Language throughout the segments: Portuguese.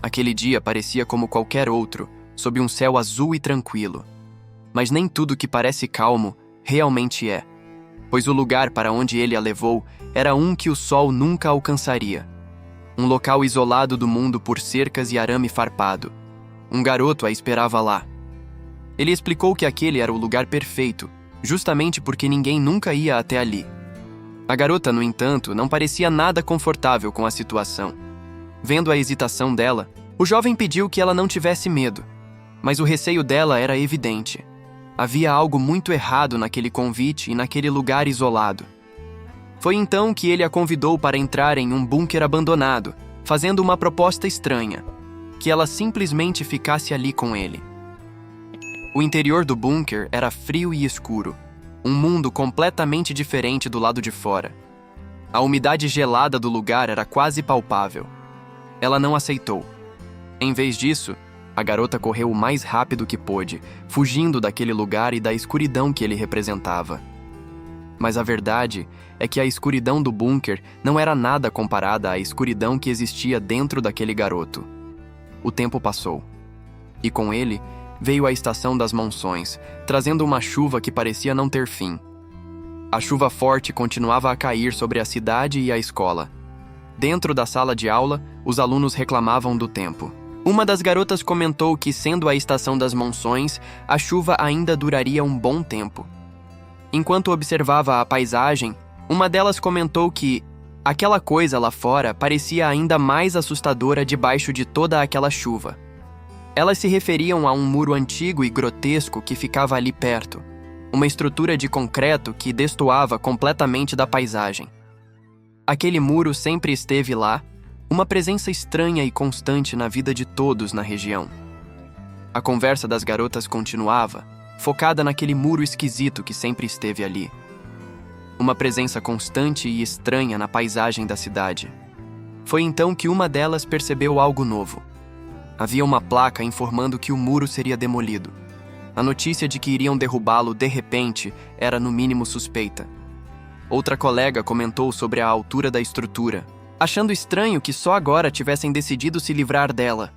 Aquele dia parecia como qualquer outro, sob um céu azul e tranquilo. Mas nem tudo que parece calmo realmente é, pois o lugar para onde ele a levou era um que o sol nunca alcançaria. Um local isolado do mundo por cercas e arame farpado. Um garoto a esperava lá. Ele explicou que aquele era o lugar perfeito, justamente porque ninguém nunca ia até ali. A garota, no entanto, não parecia nada confortável com a situação. Vendo a hesitação dela, o jovem pediu que ela não tivesse medo, mas o receio dela era evidente. Havia algo muito errado naquele convite e naquele lugar isolado. Foi então que ele a convidou para entrar em um bunker abandonado, fazendo uma proposta estranha, que ela simplesmente ficasse ali com ele. O interior do bunker era frio e escuro, um mundo completamente diferente do lado de fora. A umidade gelada do lugar era quase palpável. Ela não aceitou. Em vez disso, a garota correu o mais rápido que pôde, fugindo daquele lugar e da escuridão que ele representava. Mas a verdade é que a escuridão do bunker não era nada comparada à escuridão que existia dentro daquele garoto. O tempo passou. E com ele, veio a estação das monções, trazendo uma chuva que parecia não ter fim. A chuva forte continuava a cair sobre a cidade e a escola. Dentro da sala de aula, os alunos reclamavam do tempo. Uma das garotas comentou que, sendo a estação das monções, a chuva ainda duraria um bom tempo. Enquanto observava a paisagem, uma delas comentou que aquela coisa lá fora parecia ainda mais assustadora debaixo de toda aquela chuva. Elas se referiam a um muro antigo e grotesco que ficava ali perto, uma estrutura de concreto que destoava completamente da paisagem. Aquele muro sempre esteve lá, uma presença estranha e constante na vida de todos na região. A conversa das garotas continuava, focada naquele muro esquisito que sempre esteve ali. Uma presença constante e estranha na paisagem da cidade. Foi então que uma delas percebeu algo novo. Havia uma placa informando que o muro seria demolido. A notícia de que iriam derrubá-lo de repente era no mínimo suspeita. Outra colega comentou sobre a altura da estrutura, achando estranho que só agora tivessem decidido se livrar dela.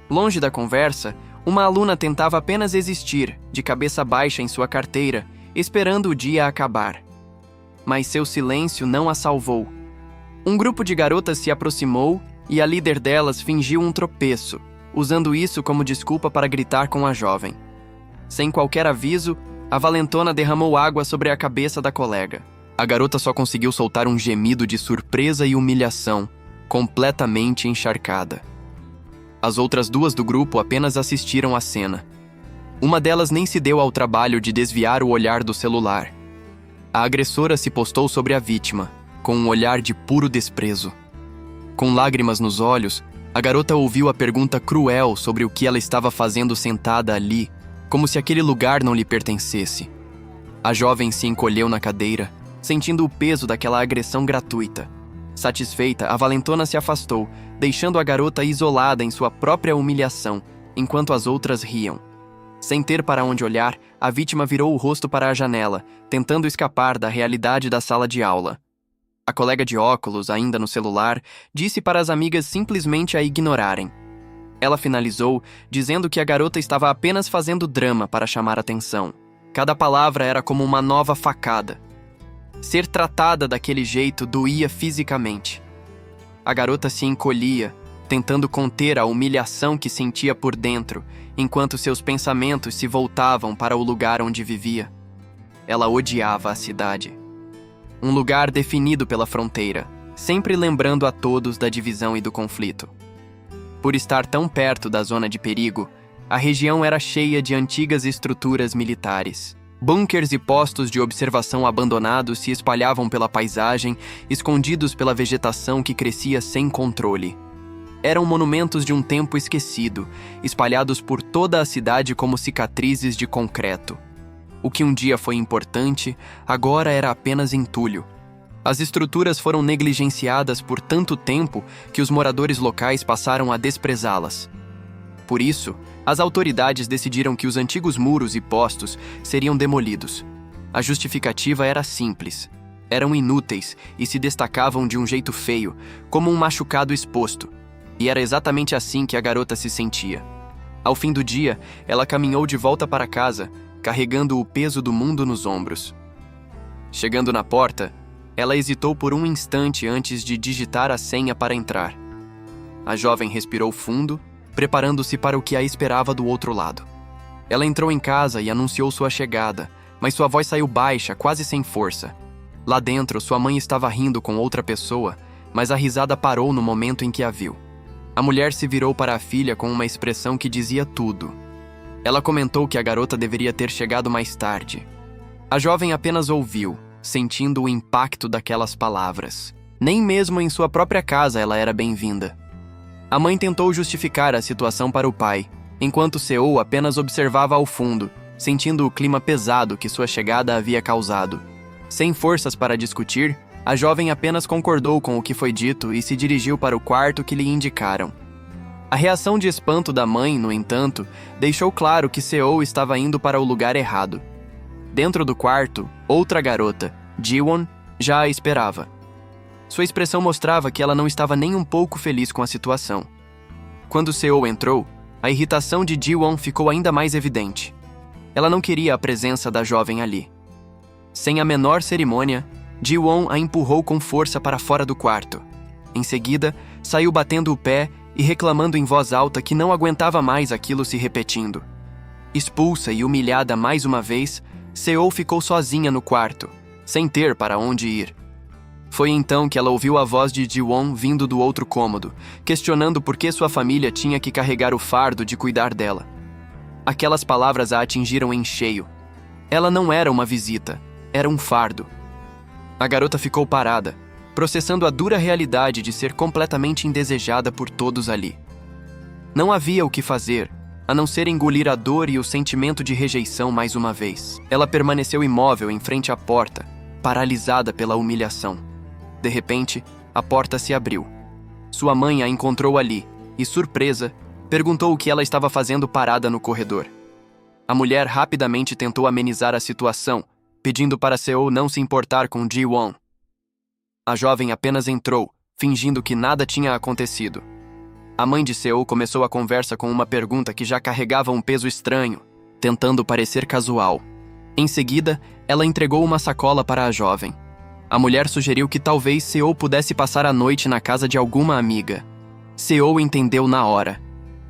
Longe da conversa, uma aluna tentava apenas existir, de cabeça baixa em sua carteira, esperando o dia acabar. Mas seu silêncio não a salvou. Um grupo de garotas se aproximou e a líder delas fingiu um tropeço, usando isso como desculpa para gritar com a jovem. Sem qualquer aviso, a valentona derramou água sobre a cabeça da colega. A garota só conseguiu soltar um gemido de surpresa e humilhação, completamente encharcada. As outras duas do grupo apenas assistiram à cena. Uma delas nem se deu ao trabalho de desviar o olhar do celular. A agressora se postou sobre a vítima, com um olhar de puro desprezo. Com lágrimas nos olhos, a garota ouviu a pergunta cruel sobre o que ela estava fazendo sentada ali, como se aquele lugar não lhe pertencesse. A jovem se encolheu na cadeira, sentindo o peso daquela agressão gratuita. Satisfeita, a valentona se afastou, deixando a garota isolada em sua própria humilhação, enquanto as outras riam. Sem ter para onde olhar, a vítima virou o rosto para a janela, tentando escapar da realidade da sala de aula. A colega de óculos, ainda no celular, disse para as amigas simplesmente a ignorarem. Ela finalizou, dizendo que a garota estava apenas fazendo drama para chamar atenção. Cada palavra era como uma nova facada. Ser tratada daquele jeito doía fisicamente. A garota se encolhia, tentando conter a humilhação que sentia por dentro, enquanto seus pensamentos se voltavam para o lugar onde vivia. Ela odiava a cidade. Um lugar definido pela fronteira, sempre lembrando a todos da divisão e do conflito. Por estar tão perto da zona de perigo, a região era cheia de antigas estruturas militares. Bunkers e postos de observação abandonados se espalhavam pela paisagem, escondidos pela vegetação que crescia sem controle. Eram monumentos de um tempo esquecido, espalhados por toda a cidade como cicatrizes de concreto. O que um dia foi importante, agora era apenas entulho. As estruturas foram negligenciadas por tanto tempo que os moradores locais passaram a desprezá-las. Por isso, as autoridades decidiram que os antigos muros e postos seriam demolidos. A justificativa era simples. Eram inúteis e se destacavam de um jeito feio, como um machucado exposto. E era exatamente assim que a garota se sentia. Ao fim do dia, ela caminhou de volta para casa, carregando o peso do mundo nos ombros. Chegando na porta, ela hesitou por um instante antes de digitar a senha para entrar. A jovem respirou fundo, preparando-se para o que a esperava do outro lado. Ela entrou em casa e anunciou sua chegada, mas sua voz saiu baixa, quase sem força. Lá dentro, sua mãe estava rindo com outra pessoa, mas a risada parou no momento em que a viu. A mulher se virou para a filha com uma expressão que dizia tudo. Ela comentou que a garota deveria ter chegado mais tarde. A jovem apenas ouviu, sentindo o impacto daquelas palavras. Nem mesmo em sua própria casa ela era bem-vinda. A mãe tentou justificar a situação para o pai, enquanto Seo apenas observava ao fundo, sentindo o clima pesado que sua chegada havia causado. Sem forças para discutir, a jovem apenas concordou com o que foi dito e se dirigiu para o quarto que lhe indicaram. A reação de espanto da mãe, no entanto, deixou claro que Seo estava indo para o lugar errado. Dentro do quarto, outra garota, Jiwon, já a esperava. Sua expressão mostrava que ela não estava nem um pouco feliz com a situação. Quando Seo entrou, a irritação de Jiwon ficou ainda mais evidente. Ela não queria a presença da jovem ali. Sem a menor cerimônia, Jiwon a empurrou com força para fora do quarto. Em seguida, saiu batendo o pé e reclamando em voz alta que não aguentava mais aquilo se repetindo. Expulsa e humilhada mais uma vez, Seo ficou sozinha no quarto, sem ter para onde ir. Foi então que ela ouviu a voz de Jiwon vindo do outro cômodo, questionando por que sua família tinha que carregar o fardo de cuidar dela. Aquelas palavras a atingiram em cheio. Ela não era uma visita, era um fardo. A garota ficou parada, processando a dura realidade de ser completamente indesejada por todos ali. Não havia o que fazer, a não ser engolir a dor e o sentimento de rejeição mais uma vez. Ela permaneceu imóvel em frente à porta, paralisada pela humilhação. De repente, a porta se abriu. Sua mãe a encontrou ali e, surpresa, perguntou o que ela estava fazendo parada no corredor. A mulher rapidamente tentou amenizar a situação, pedindo para Seo não se importar com Jiwon. A jovem apenas entrou, fingindo que nada tinha acontecido. A mãe de Seo começou a conversa com uma pergunta que já carregava um peso estranho, tentando parecer casual. Em seguida, ela entregou uma sacola para a jovem. A mulher sugeriu que talvez Seo pudesse passar a noite na casa de alguma amiga. Seo entendeu na hora.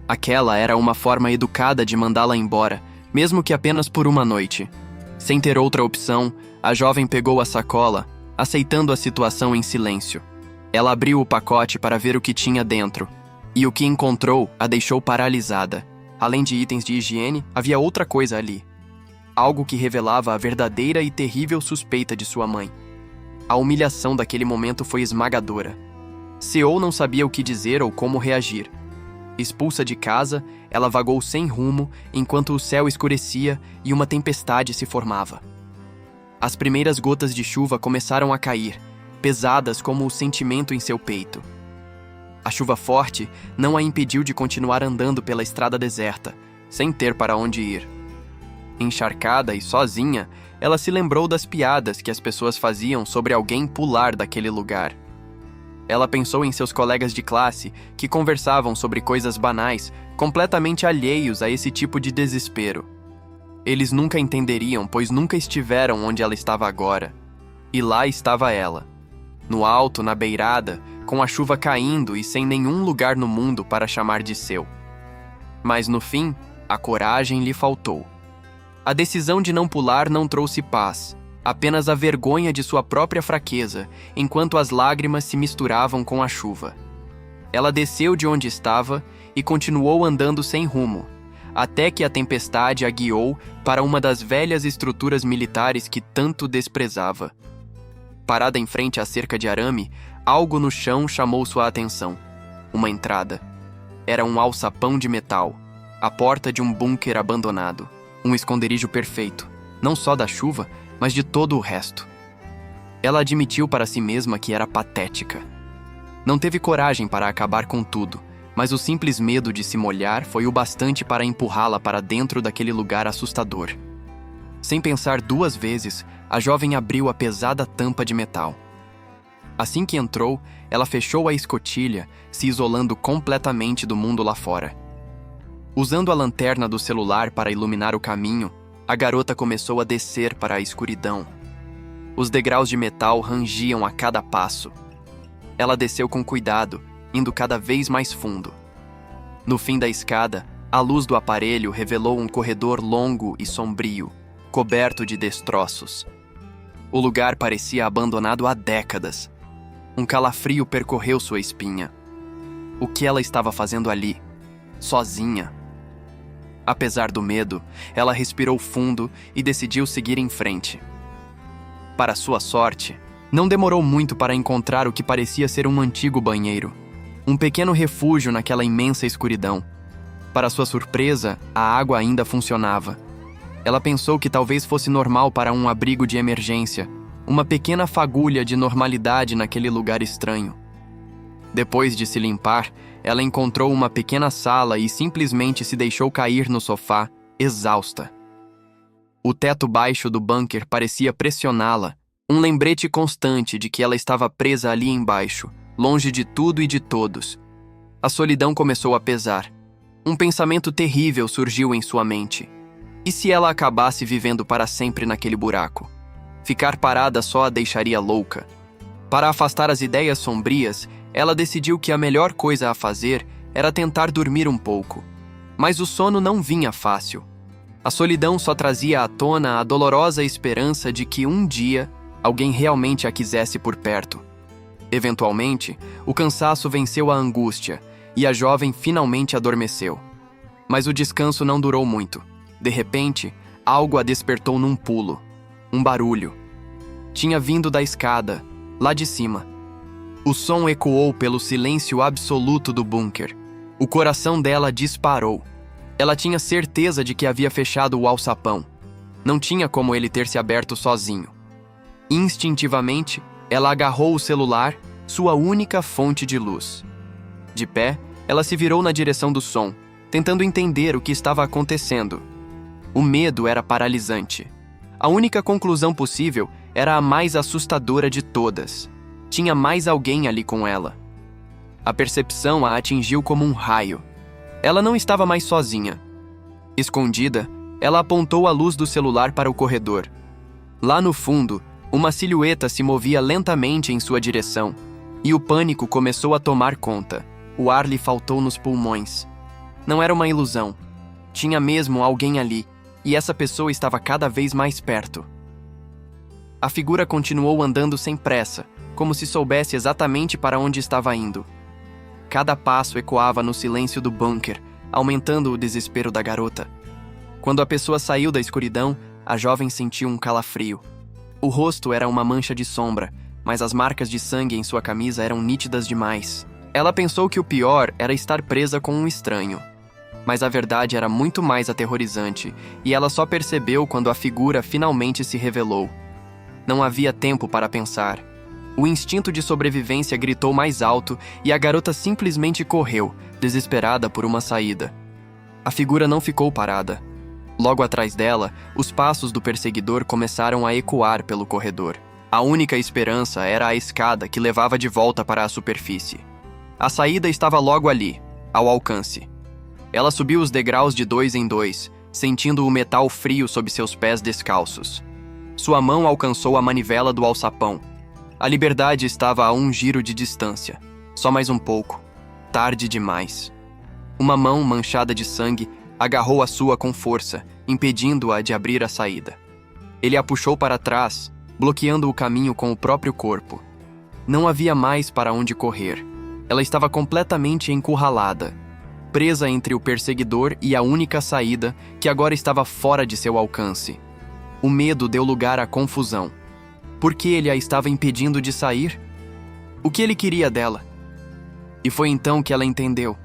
Aquela era uma forma educada de mandá-la embora, mesmo que apenas por uma noite. Sem ter outra opção, a jovem pegou a sacola, aceitando a situação em silêncio. Ela abriu o pacote para ver o que tinha dentro, e o que encontrou a deixou paralisada. Além de itens de higiene, havia outra coisa ali. Algo que revelava a verdadeira e terrível suspeita de sua mãe. A humilhação daquele momento foi esmagadora. Seo não sabia o que dizer ou como reagir. Expulsa de casa, ela vagou sem rumo enquanto o céu escurecia e uma tempestade se formava. As primeiras gotas de chuva começaram a cair, pesadas como o sentimento em seu peito. A chuva forte não a impediu de continuar andando pela estrada deserta, sem ter para onde ir. Encharcada e sozinha, ela se lembrou das piadas que as pessoas faziam sobre alguém pular daquele lugar. Ela pensou em seus colegas de classe que conversavam sobre coisas banais, completamente alheios a esse tipo de desespero. Eles nunca entenderiam, pois nunca estiveram onde ela estava agora. E lá estava ela, no alto, na beirada, com a chuva caindo e sem nenhum lugar no mundo para chamar de seu. Mas no fim, a coragem lhe faltou. A decisão de não pular não trouxe paz, apenas a vergonha de sua própria fraqueza, enquanto as lágrimas se misturavam com a chuva. Ela desceu de onde estava e continuou andando sem rumo, até que a tempestade a guiou para uma das velhas estruturas militares que tanto desprezava. Parada em frente à cerca de arame, algo no chão chamou sua atenção. Uma entrada. Era um alçapão de metal, a porta de um bunker abandonado. Um esconderijo perfeito, não só da chuva, mas de todo o resto. Ela admitiu para si mesma que era patética. Não teve coragem para acabar com tudo, mas o simples medo de se molhar foi o bastante para empurrá-la para dentro daquele lugar assustador. Sem pensar duas vezes, a jovem abriu a pesada tampa de metal. Assim que entrou, ela fechou a escotilha, se isolando completamente do mundo lá fora. Usando a lanterna do celular para iluminar o caminho, a garota começou a descer para a escuridão. Os degraus de metal rangiam a cada passo. Ela desceu com cuidado, indo cada vez mais fundo. No fim da escada, a luz do aparelho revelou um corredor longo e sombrio, coberto de destroços. O lugar parecia abandonado há décadas. Um calafrio percorreu sua espinha. O que ela estava fazendo ali? Sozinha? Apesar do medo, ela respirou fundo e decidiu seguir em frente. Para sua sorte, não demorou muito para encontrar o que parecia ser um antigo banheiro. Um pequeno refúgio naquela imensa escuridão. Para sua surpresa, a água ainda funcionava. Ela pensou que talvez fosse normal para um abrigo de emergência, uma pequena fagulha de normalidade naquele lugar estranho. Depois de se limpar, ela encontrou uma pequena sala e simplesmente se deixou cair no sofá, exausta. O teto baixo do bunker parecia pressioná-la, um lembrete constante de que ela estava presa ali embaixo, longe de tudo e de todos. A solidão começou a pesar. Um pensamento terrível surgiu em sua mente. E se ela acabasse vivendo para sempre naquele buraco? Ficar parada só a deixaria louca. Para afastar as ideias sombrias, ela decidiu que a melhor coisa a fazer era tentar dormir um pouco. Mas o sono não vinha fácil. A solidão só trazia à tona a dolorosa esperança de que um dia alguém realmente a quisesse por perto. Eventualmente, o cansaço venceu a angústia e a jovem finalmente adormeceu. Mas o descanso não durou muito. De repente, algo a despertou num pulo. Um barulho. Tinha vindo da escada, lá de cima. O som ecoou pelo silêncio absoluto do bunker. O coração dela disparou. Ela tinha certeza de que havia fechado o alçapão. Não tinha como ele ter se aberto sozinho. Instintivamente, ela agarrou o celular, sua única fonte de luz. De pé, ela se virou na direção do som, tentando entender o que estava acontecendo. O medo era paralisante. A única conclusão possível era a mais assustadora de todas. Tinha mais alguém ali com ela. A percepção a atingiu como um raio. Ela não estava mais sozinha. Escondida, ela apontou a luz do celular para o corredor. Lá no fundo, uma silhueta se movia lentamente em sua direção, e o pânico começou a tomar conta. O ar lhe faltou nos pulmões. Não era uma ilusão. Tinha mesmo alguém ali, e essa pessoa estava cada vez mais perto. A figura continuou andando sem pressa, como se soubesse exatamente para onde estava indo. Cada passo ecoava no silêncio do bunker, aumentando o desespero da garota. Quando a pessoa saiu da escuridão, a jovem sentiu um calafrio. O rosto era uma mancha de sombra, mas as marcas de sangue em sua camisa eram nítidas demais. Ela pensou que o pior era estar presa com um estranho. Mas a verdade era muito mais aterrorizante, e ela só percebeu quando a figura finalmente se revelou. Não havia tempo para pensar. O instinto de sobrevivência gritou mais alto e a garota simplesmente correu, desesperada por uma saída. A figura não ficou parada. Logo atrás dela, os passos do perseguidor começaram a ecoar pelo corredor. A única esperança era a escada que levava de volta para a superfície. A saída estava logo ali, ao alcance. Ela subiu os degraus de 2 em 2, sentindo o metal frio sob seus pés descalços. Sua mão alcançou a manivela do alçapão. A liberdade estava a um giro de distância. Só mais um pouco. Tarde demais. Uma mão manchada de sangue agarrou a sua com força, impedindo-a de abrir a saída. Ele a puxou para trás, bloqueando o caminho com o próprio corpo. Não havia mais para onde correr. Ela estava completamente encurralada, presa entre o perseguidor e a única saída, que agora estava fora de seu alcance. O medo deu lugar à confusão. Por que ele a estava impedindo de sair? O que ele queria dela? E foi então que ela entendeu.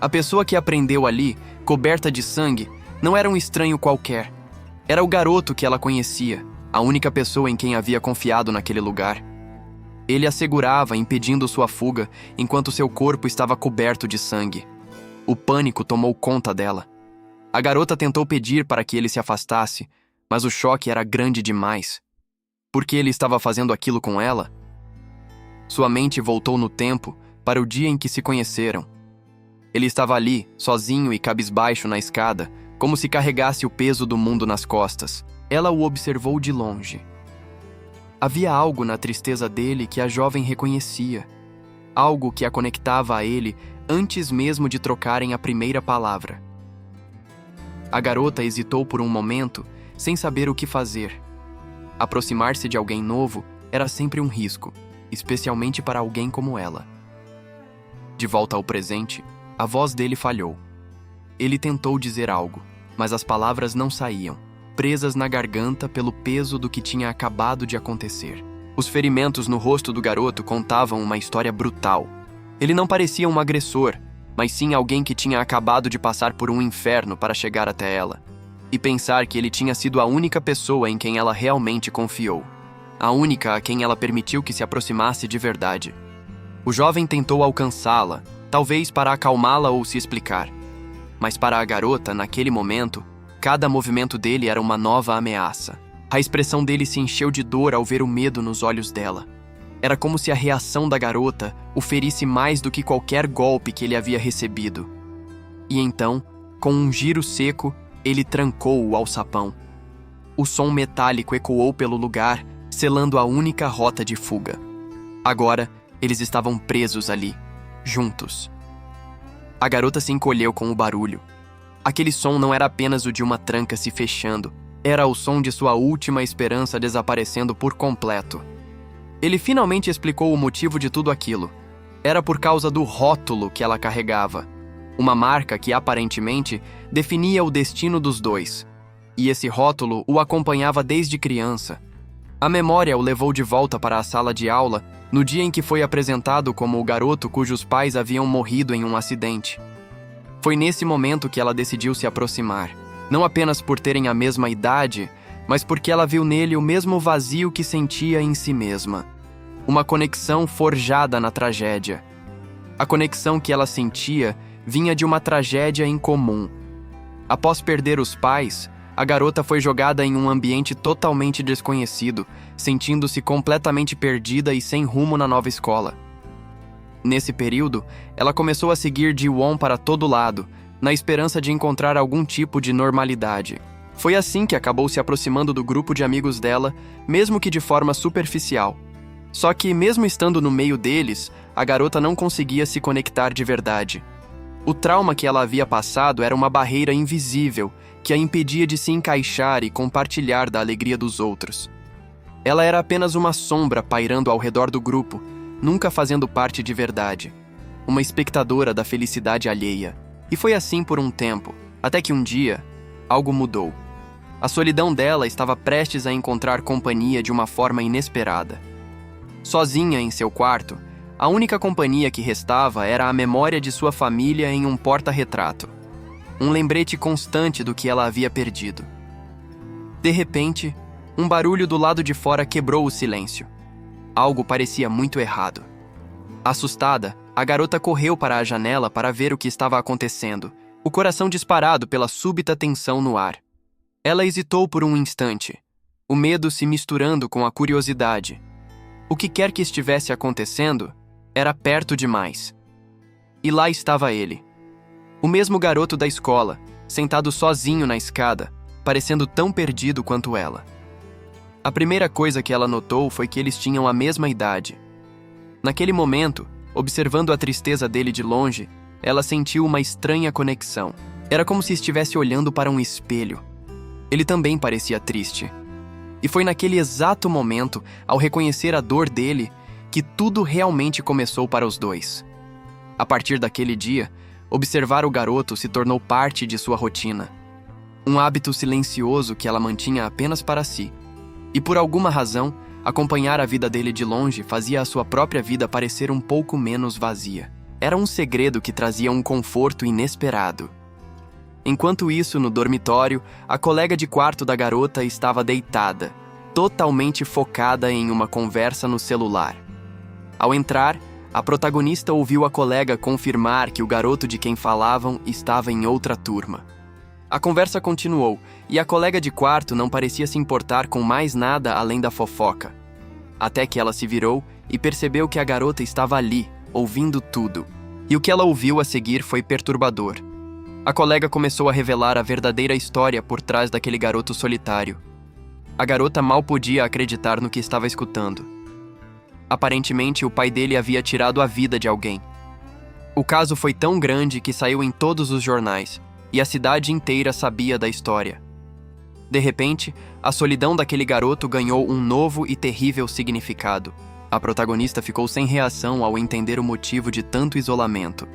A pessoa que a prendeu ali, coberta de sangue, não era um estranho qualquer. Era o garoto que ela conhecia, a única pessoa em quem havia confiado naquele lugar. Ele a segurava, impedindo sua fuga, enquanto seu corpo estava coberto de sangue. O pânico tomou conta dela. A garota tentou pedir para que ele se afastasse, mas o choque era grande demais. Por que ele estava fazendo aquilo com ela? Sua mente voltou no tempo para o dia em que se conheceram. Ele estava ali, sozinho e cabisbaixo na escada, como se carregasse o peso do mundo nas costas. Ela o observou de longe. Havia algo na tristeza dele que a jovem reconhecia. Algo que a conectava a ele antes mesmo de trocarem a primeira palavra. A garota hesitou por um momento, sem saber o que fazer. Aproximar-se de alguém novo era sempre um risco, especialmente para alguém como ela. De volta ao presente, a voz dele falhou. Ele tentou dizer algo, mas as palavras não saíam, presas na garganta pelo peso do que tinha acabado de acontecer. Os ferimentos no rosto do garoto contavam uma história brutal. Ele não parecia um agressor, mas sim alguém que tinha acabado de passar por um inferno para chegar até ela. E pensar que ele tinha sido a única pessoa em quem ela realmente confiou. A única a quem ela permitiu que se aproximasse de verdade. O jovem tentou alcançá-la, talvez para acalmá-la ou se explicar. Mas para a garota, naquele momento, cada movimento dele era uma nova ameaça. A expressão dele se encheu de dor ao ver o medo nos olhos dela. Era como se a reação da garota o ferisse mais do que qualquer golpe que ele havia recebido. E então, com um giro seco, ele trancou o alçapão. O som metálico ecoou pelo lugar, selando a única rota de fuga. Agora, eles estavam presos ali, juntos. A garota se encolheu com o barulho. Aquele som não era apenas o de uma tranca se fechando, era o som de sua última esperança desaparecendo por completo. Ele finalmente explicou o motivo de tudo aquilo. Era por causa do rótulo que ela carregava. Uma marca que, aparentemente, definia o destino dos dois. E esse rótulo o acompanhava desde criança. A memória o levou de volta para a sala de aula no dia em que foi apresentado como o garoto cujos pais haviam morrido em um acidente. Foi nesse momento que ela decidiu se aproximar, não apenas por terem a mesma idade, mas porque ela viu nele o mesmo vazio que sentia em si mesma. Uma conexão forjada na tragédia. A conexão que ela sentia vinha de uma tragédia em comum. Após perder os pais, a garota foi jogada em um ambiente totalmente desconhecido, sentindo-se completamente perdida e sem rumo na nova escola. Nesse período, ela começou a seguir Ji-won para todo lado, na esperança de encontrar algum tipo de normalidade. Foi assim que acabou se aproximando do grupo de amigos dela, mesmo que de forma superficial. Só que, mesmo estando no meio deles, a garota não conseguia se conectar de verdade. O trauma que ela havia passado era uma barreira invisível que a impedia de se encaixar e compartilhar da alegria dos outros. Ela era apenas uma sombra pairando ao redor do grupo, nunca fazendo parte de verdade. Uma espectadora da felicidade alheia. E foi assim por um tempo, até que um dia, algo mudou. A solidão dela estava prestes a encontrar companhia de uma forma inesperada. Sozinha em seu quarto, a única companhia que restava era a memória de sua família em um porta-retrato. Um lembrete constante do que ela havia perdido. De repente, um barulho do lado de fora quebrou o silêncio. Algo parecia muito errado. Assustada, a garota correu para a janela para ver o que estava acontecendo, o coração disparado pela súbita tensão no ar. Ela hesitou por um instante, o medo se misturando com a curiosidade. O que quer que estivesse acontecendo, era perto demais. E lá estava ele. O mesmo garoto da escola, sentado sozinho na escada, parecendo tão perdido quanto ela. A primeira coisa que ela notou foi que eles tinham a mesma idade. Naquele momento, observando a tristeza dele de longe, ela sentiu uma estranha conexão. Era como se estivesse olhando para um espelho. Ele também parecia triste. E foi naquele exato momento, ao reconhecer a dor dele, que tudo realmente começou para os dois. A partir daquele dia, observar o garoto se tornou parte de sua rotina. Um hábito silencioso que ela mantinha apenas para si. E por alguma razão, acompanhar a vida dele de longe fazia a sua própria vida parecer um pouco menos vazia. Era um segredo que trazia um conforto inesperado. Enquanto isso, no dormitório, a colega de quarto da garota estava deitada, totalmente focada em uma conversa no celular. Ao entrar, a protagonista ouviu a colega confirmar que o garoto de quem falavam estava em outra turma. A conversa continuou, e a colega de quarto não parecia se importar com mais nada além da fofoca. Até que ela se virou e percebeu que a garota estava ali, ouvindo tudo. E o que ela ouviu a seguir foi perturbador. A colega começou a revelar a verdadeira história por trás daquele garoto solitário. A garota mal podia acreditar no que estava escutando. Aparentemente, o pai dele havia tirado a vida de alguém. O caso foi tão grande que saiu em todos os jornais, e a cidade inteira sabia da história. De repente, a solidão daquele garoto ganhou um novo e terrível significado. A protagonista ficou sem reação ao entender o motivo de tanto isolamento.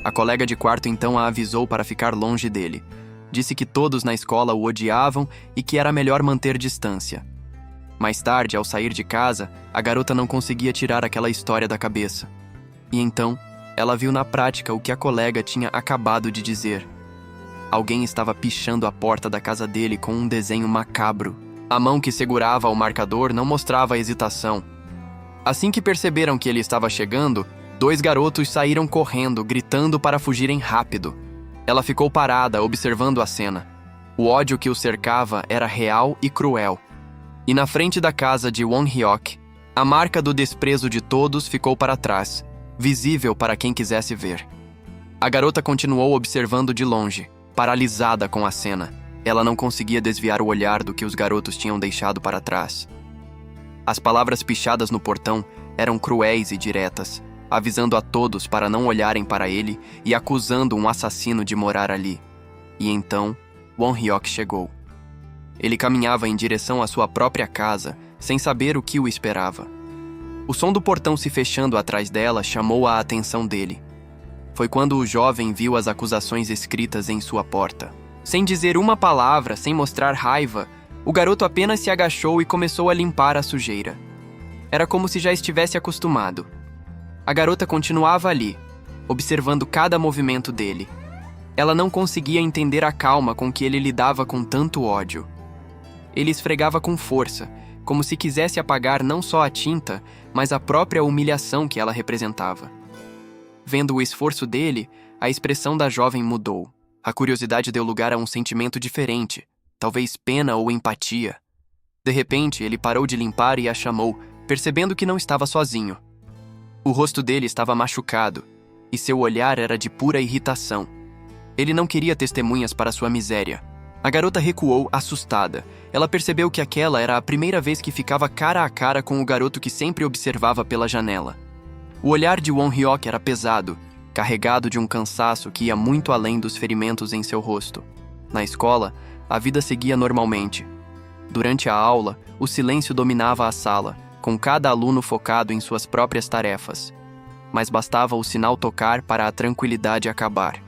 A colega de quarto então a avisou para ficar longe dele. Disse que todos na escola o odiavam e que era melhor manter distância. Mais tarde, ao sair de casa, a garota não conseguia tirar aquela história da cabeça. E então, ela viu na prática o que a colega tinha acabado de dizer. Alguém estava pichando a porta da casa dele com um desenho macabro. A mão que segurava o marcador não mostrava hesitação. Assim que perceberam que ele estava chegando, 2 garotos saíram correndo, gritando para fugirem rápido. Ela ficou parada, observando a cena. O ódio que o cercava era real e cruel. E na frente da casa de Won-hyuk, a marca do desprezo de todos ficou para trás, visível para quem quisesse ver. A garota continuou observando de longe, paralisada com a cena. Ela não conseguia desviar o olhar do que os garotos tinham deixado para trás. As palavras pichadas no portão eram cruéis e diretas, avisando a todos para não olharem para ele e acusando um assassino de morar ali. E então, Won-hyuk chegou. Ele caminhava em direção à sua própria casa, sem saber o que o esperava. O som do portão se fechando atrás dela chamou a atenção dele. Foi quando o jovem viu as acusações escritas em sua porta. Sem dizer uma palavra, sem mostrar raiva, o garoto apenas se agachou e começou a limpar a sujeira. Era como se já estivesse acostumado. A garota continuava ali, observando cada movimento dele. Ela não conseguia entender a calma com que ele lidava com tanto ódio. Ele esfregava com força, como se quisesse apagar não só a tinta, mas a própria humilhação que ela representava. Vendo o esforço dele, a expressão da jovem mudou. A curiosidade deu lugar a um sentimento diferente, talvez pena ou empatia. De repente, ele parou de limpar e a chamou, percebendo que não estava sozinho. O rosto dele estava machucado, e seu olhar era de pura irritação. Ele não queria testemunhas para sua miséria. A garota recuou, assustada. Ela percebeu que aquela era a primeira vez que ficava cara a cara com o garoto que sempre observava pela janela. O olhar de Won-hyuk era pesado, carregado de um cansaço que ia muito além dos ferimentos em seu rosto. Na escola, a vida seguia normalmente. Durante a aula, o silêncio dominava a sala, com cada aluno focado em suas próprias tarefas. Mas bastava o sinal tocar para a tranquilidade acabar.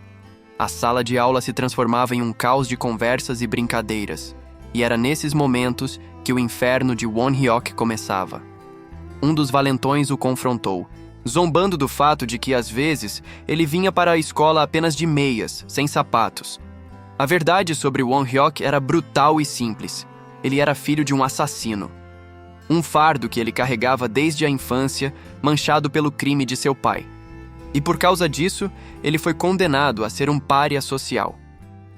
A sala de aula se transformava em um caos de conversas e brincadeiras, e era nesses momentos que o inferno de Won-hyuk começava. Um dos valentões o confrontou, zombando do fato de que, às vezes, ele vinha para a escola apenas de meias, sem sapatos. A verdade sobre Won-hyuk era brutal e simples. Ele era filho de um assassino. Um fardo que ele carregava desde a infância, manchado pelo crime de seu pai. E por causa disso, ele foi condenado a ser um pária social.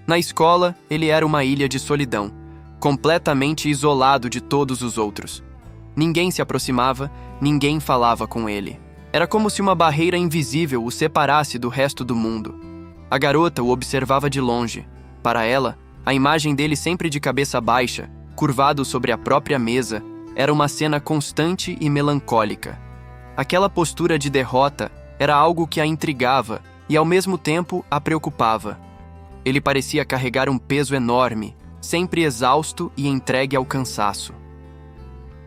Na escola, ele era uma ilha de solidão, completamente isolado de todos os outros. Ninguém se aproximava, ninguém falava com ele. Era como se uma barreira invisível o separasse do resto do mundo. A garota o observava de longe. Para ela, a imagem dele sempre de cabeça baixa, curvado sobre a própria mesa, era uma cena constante e melancólica. Aquela postura de derrota era algo que a intrigava e, ao mesmo tempo, a preocupava. Ele parecia carregar um peso enorme, sempre exausto e entregue ao cansaço.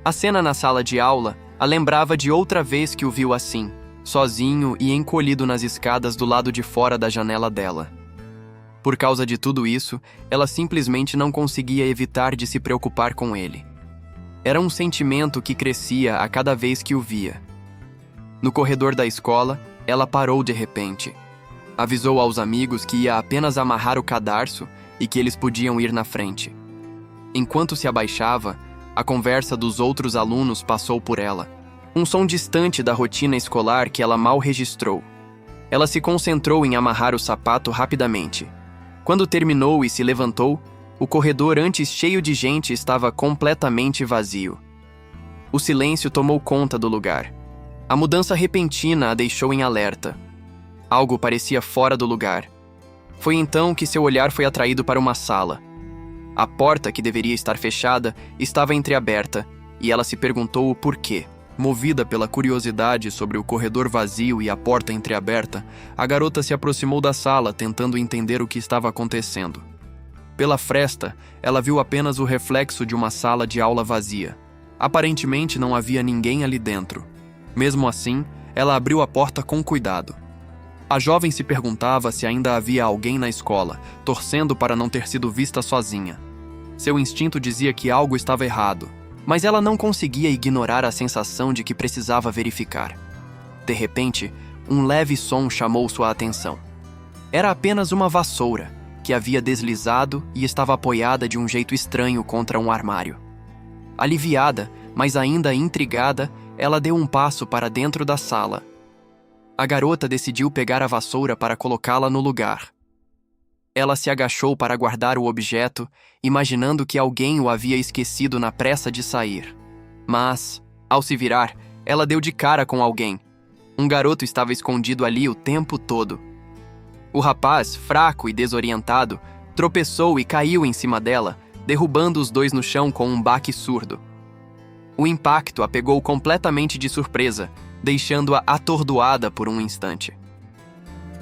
A cena na sala de aula a lembrava de outra vez que o viu assim, sozinho e encolhido nas escadas do lado de fora da janela dela. Por causa de tudo isso, ela simplesmente não conseguia evitar de se preocupar com ele. Era um sentimento que crescia a cada vez que o via. No corredor da escola, ela parou de repente. Avisou aos amigos que ia apenas amarrar o cadarço e que eles podiam ir na frente. Enquanto se abaixava, a conversa dos outros alunos passou por ela. Um som distante da rotina escolar que ela mal registrou. Ela se concentrou em amarrar o sapato rapidamente. Quando terminou e se levantou, o corredor antes cheio de gente estava completamente vazio. O silêncio tomou conta do lugar. A mudança repentina a deixou em alerta. Algo parecia fora do lugar. Foi então que seu olhar foi atraído para uma sala. A porta, que deveria estar fechada, estava entreaberta, e ela se perguntou o porquê. Movida pela curiosidade sobre o corredor vazio e a porta entreaberta, a garota se aproximou da sala, tentando entender o que estava acontecendo. Pela fresta, ela viu apenas o reflexo de uma sala de aula vazia. Aparentemente não havia ninguém ali dentro. Mesmo assim, ela abriu a porta com cuidado. A jovem se perguntava se ainda havia alguém na escola, torcendo para não ter sido vista sozinha. Seu instinto dizia que algo estava errado, mas ela não conseguia ignorar a sensação de que precisava verificar. De repente, um leve som chamou sua atenção. Era apenas uma vassoura, que havia deslizado e estava apoiada de um jeito estranho contra um armário. Aliviada, mas ainda intrigada, ela deu um passo para dentro da sala. A garota decidiu pegar a vassoura para colocá-la no lugar. Ela se agachou para guardar o objeto, imaginando que alguém o havia esquecido na pressa de sair. Mas, ao se virar, ela deu de cara com alguém. Um garoto estava escondido ali o tempo todo. O rapaz, fraco e desorientado, tropeçou e caiu em cima dela, derrubando os dois no chão com um baque surdo. O impacto a pegou completamente de surpresa, deixando-a atordoada por um instante.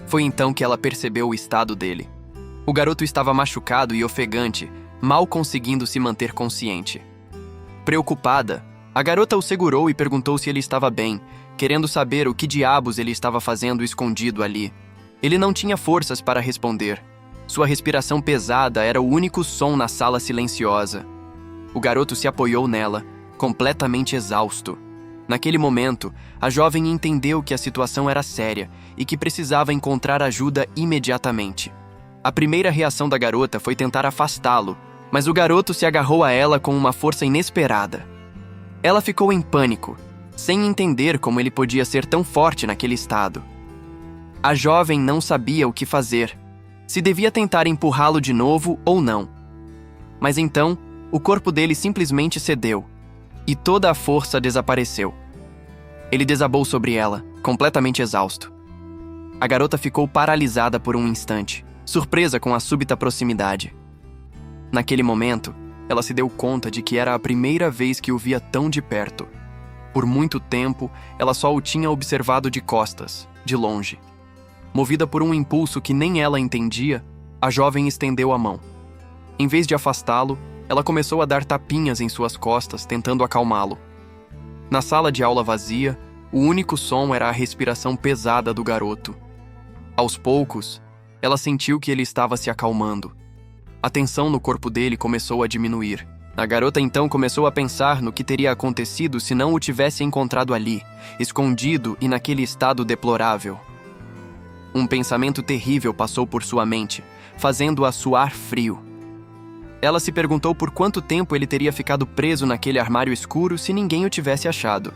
Foi então que ela percebeu o estado dele. O garoto estava machucado e ofegante, mal conseguindo se manter consciente. Preocupada, a garota o segurou e perguntou se ele estava bem, querendo saber o que diabos ele estava fazendo escondido ali. Ele não tinha forças para responder. Sua respiração pesada era o único som na sala silenciosa. O garoto se apoiou nela, completamente exausto. Naquele momento, a jovem entendeu que a situação era séria e que precisava encontrar ajuda imediatamente. A primeira reação da garota foi tentar afastá-lo, mas o garoto se agarrou a ela com uma força inesperada. Ela ficou em pânico, sem entender como ele podia ser tão forte naquele estado. A jovem não sabia o que fazer, se devia tentar empurrá-lo de novo ou não. Mas então, o corpo dele simplesmente cedeu, e toda a força desapareceu. Ele desabou sobre ela, completamente exausto. A garota ficou paralisada por um instante, surpresa com a súbita proximidade. Naquele momento, ela se deu conta de que era a primeira vez que o via tão de perto. Por muito tempo, ela só o tinha observado de costas, de longe. Movida por um impulso que nem ela entendia, a jovem estendeu a mão. Em vez de afastá-lo, ela começou a dar tapinhas em suas costas, tentando acalmá-lo. Na sala de aula vazia, o único som era a respiração pesada do garoto. Aos poucos, ela sentiu que ele estava se acalmando. A tensão no corpo dele começou a diminuir. A garota então começou a pensar no que teria acontecido se não o tivesse encontrado ali, escondido e naquele estado deplorável. Um pensamento terrível passou por sua mente, fazendo-a suar frio. Ela se perguntou por quanto tempo ele teria ficado preso naquele armário escuro se ninguém o tivesse achado.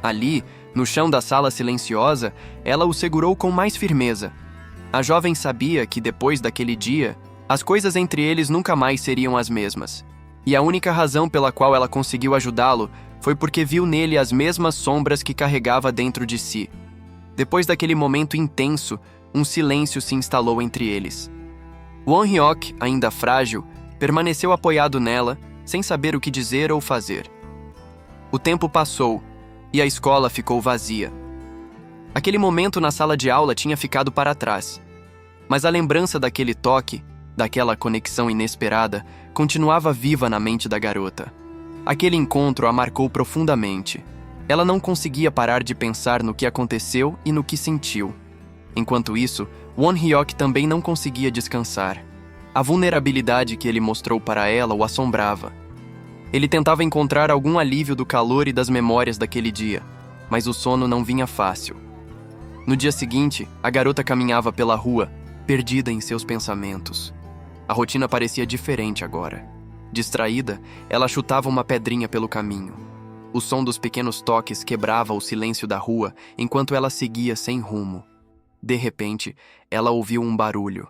Ali, no chão da sala silenciosa, ela o segurou com mais firmeza. A jovem sabia que depois daquele dia, as coisas entre eles nunca mais seriam as mesmas. E a única razão pela qual ela conseguiu ajudá-lo foi porque viu nele as mesmas sombras que carregava dentro de si. Depois daquele momento intenso, um silêncio se instalou entre eles. Won-hyuk, ainda frágil, permaneceu apoiado nela, sem saber o que dizer ou fazer. O tempo passou, e a escola ficou vazia. Aquele momento na sala de aula tinha ficado para trás. Mas a lembrança daquele toque, daquela conexão inesperada, continuava viva na mente da garota. Aquele encontro a marcou profundamente. Ela não conseguia parar de pensar no que aconteceu e no que sentiu. Enquanto isso, Won-hyuk também não conseguia descansar. A vulnerabilidade que ele mostrou para ela o assombrava. Ele tentava encontrar algum alívio do calor e das memórias daquele dia, mas o sono não vinha fácil. No dia seguinte, a garota caminhava pela rua, perdida em seus pensamentos. A rotina parecia diferente agora. Distraída, ela chutava uma pedrinha pelo caminho. O som dos pequenos toques quebrava o silêncio da rua enquanto ela seguia sem rumo. De repente, ela ouviu um barulho.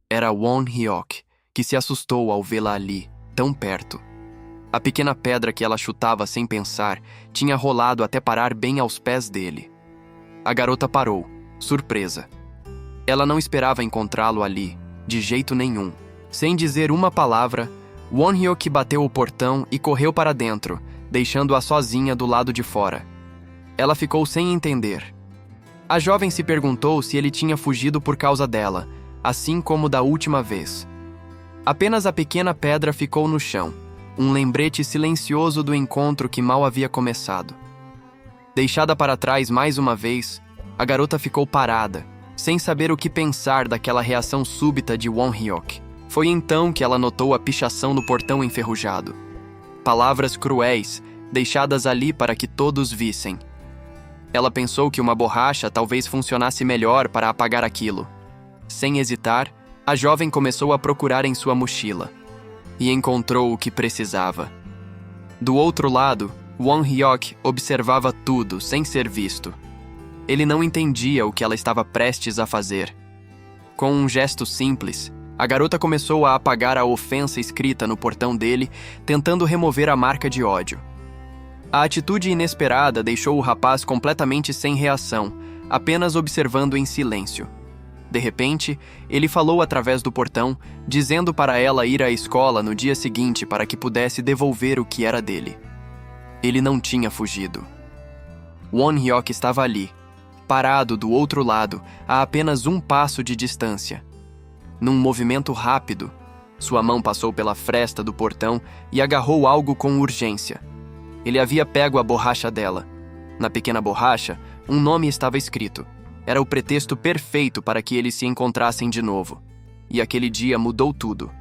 Era Won-hyuk, que se assustou ao vê-la ali, tão perto. A pequena pedra que ela chutava sem pensar tinha rolado até parar bem aos pés dele. A garota parou, surpresa. Ela não esperava encontrá-lo ali, de jeito nenhum. Sem dizer uma palavra, Won-hyuk bateu o portão e correu para dentro, deixando-a sozinha do lado de fora. Ela ficou sem entender. A jovem se perguntou se ele tinha fugido por causa dela, assim como da última vez. Apenas a pequena pedra ficou no chão, um lembrete silencioso do encontro que mal havia começado. Deixada para trás mais uma vez, a garota ficou parada, sem saber o que pensar daquela reação súbita de Won-hyuk. Foi então que ela notou a pichação no portão enferrujado. Palavras cruéis, deixadas ali para que todos vissem. Ela pensou que uma borracha talvez funcionasse melhor para apagar aquilo. Sem hesitar, a jovem começou a procurar em sua mochila. E encontrou o que precisava. Do outro lado, Won-hyuk observava tudo, sem ser visto. Ele não entendia o que ela estava prestes a fazer. Com um gesto simples, a garota começou a apagar a ofensa escrita no portão dele, tentando remover a marca de ódio. A atitude inesperada deixou o rapaz completamente sem reação, apenas observando em silêncio. De repente, ele falou através do portão, dizendo para ela ir à escola no dia seguinte para que pudesse devolver o que era dele. Ele não tinha fugido. Won-hyuk estava ali, parado do outro lado, a apenas um passo de distância. Num movimento rápido, sua mão passou pela fresta do portão e agarrou algo com urgência. Ele havia pego a borracha dela. Na pequena borracha, um nome estava escrito. Era o pretexto perfeito para que eles se encontrassem de novo. E aquele dia mudou tudo.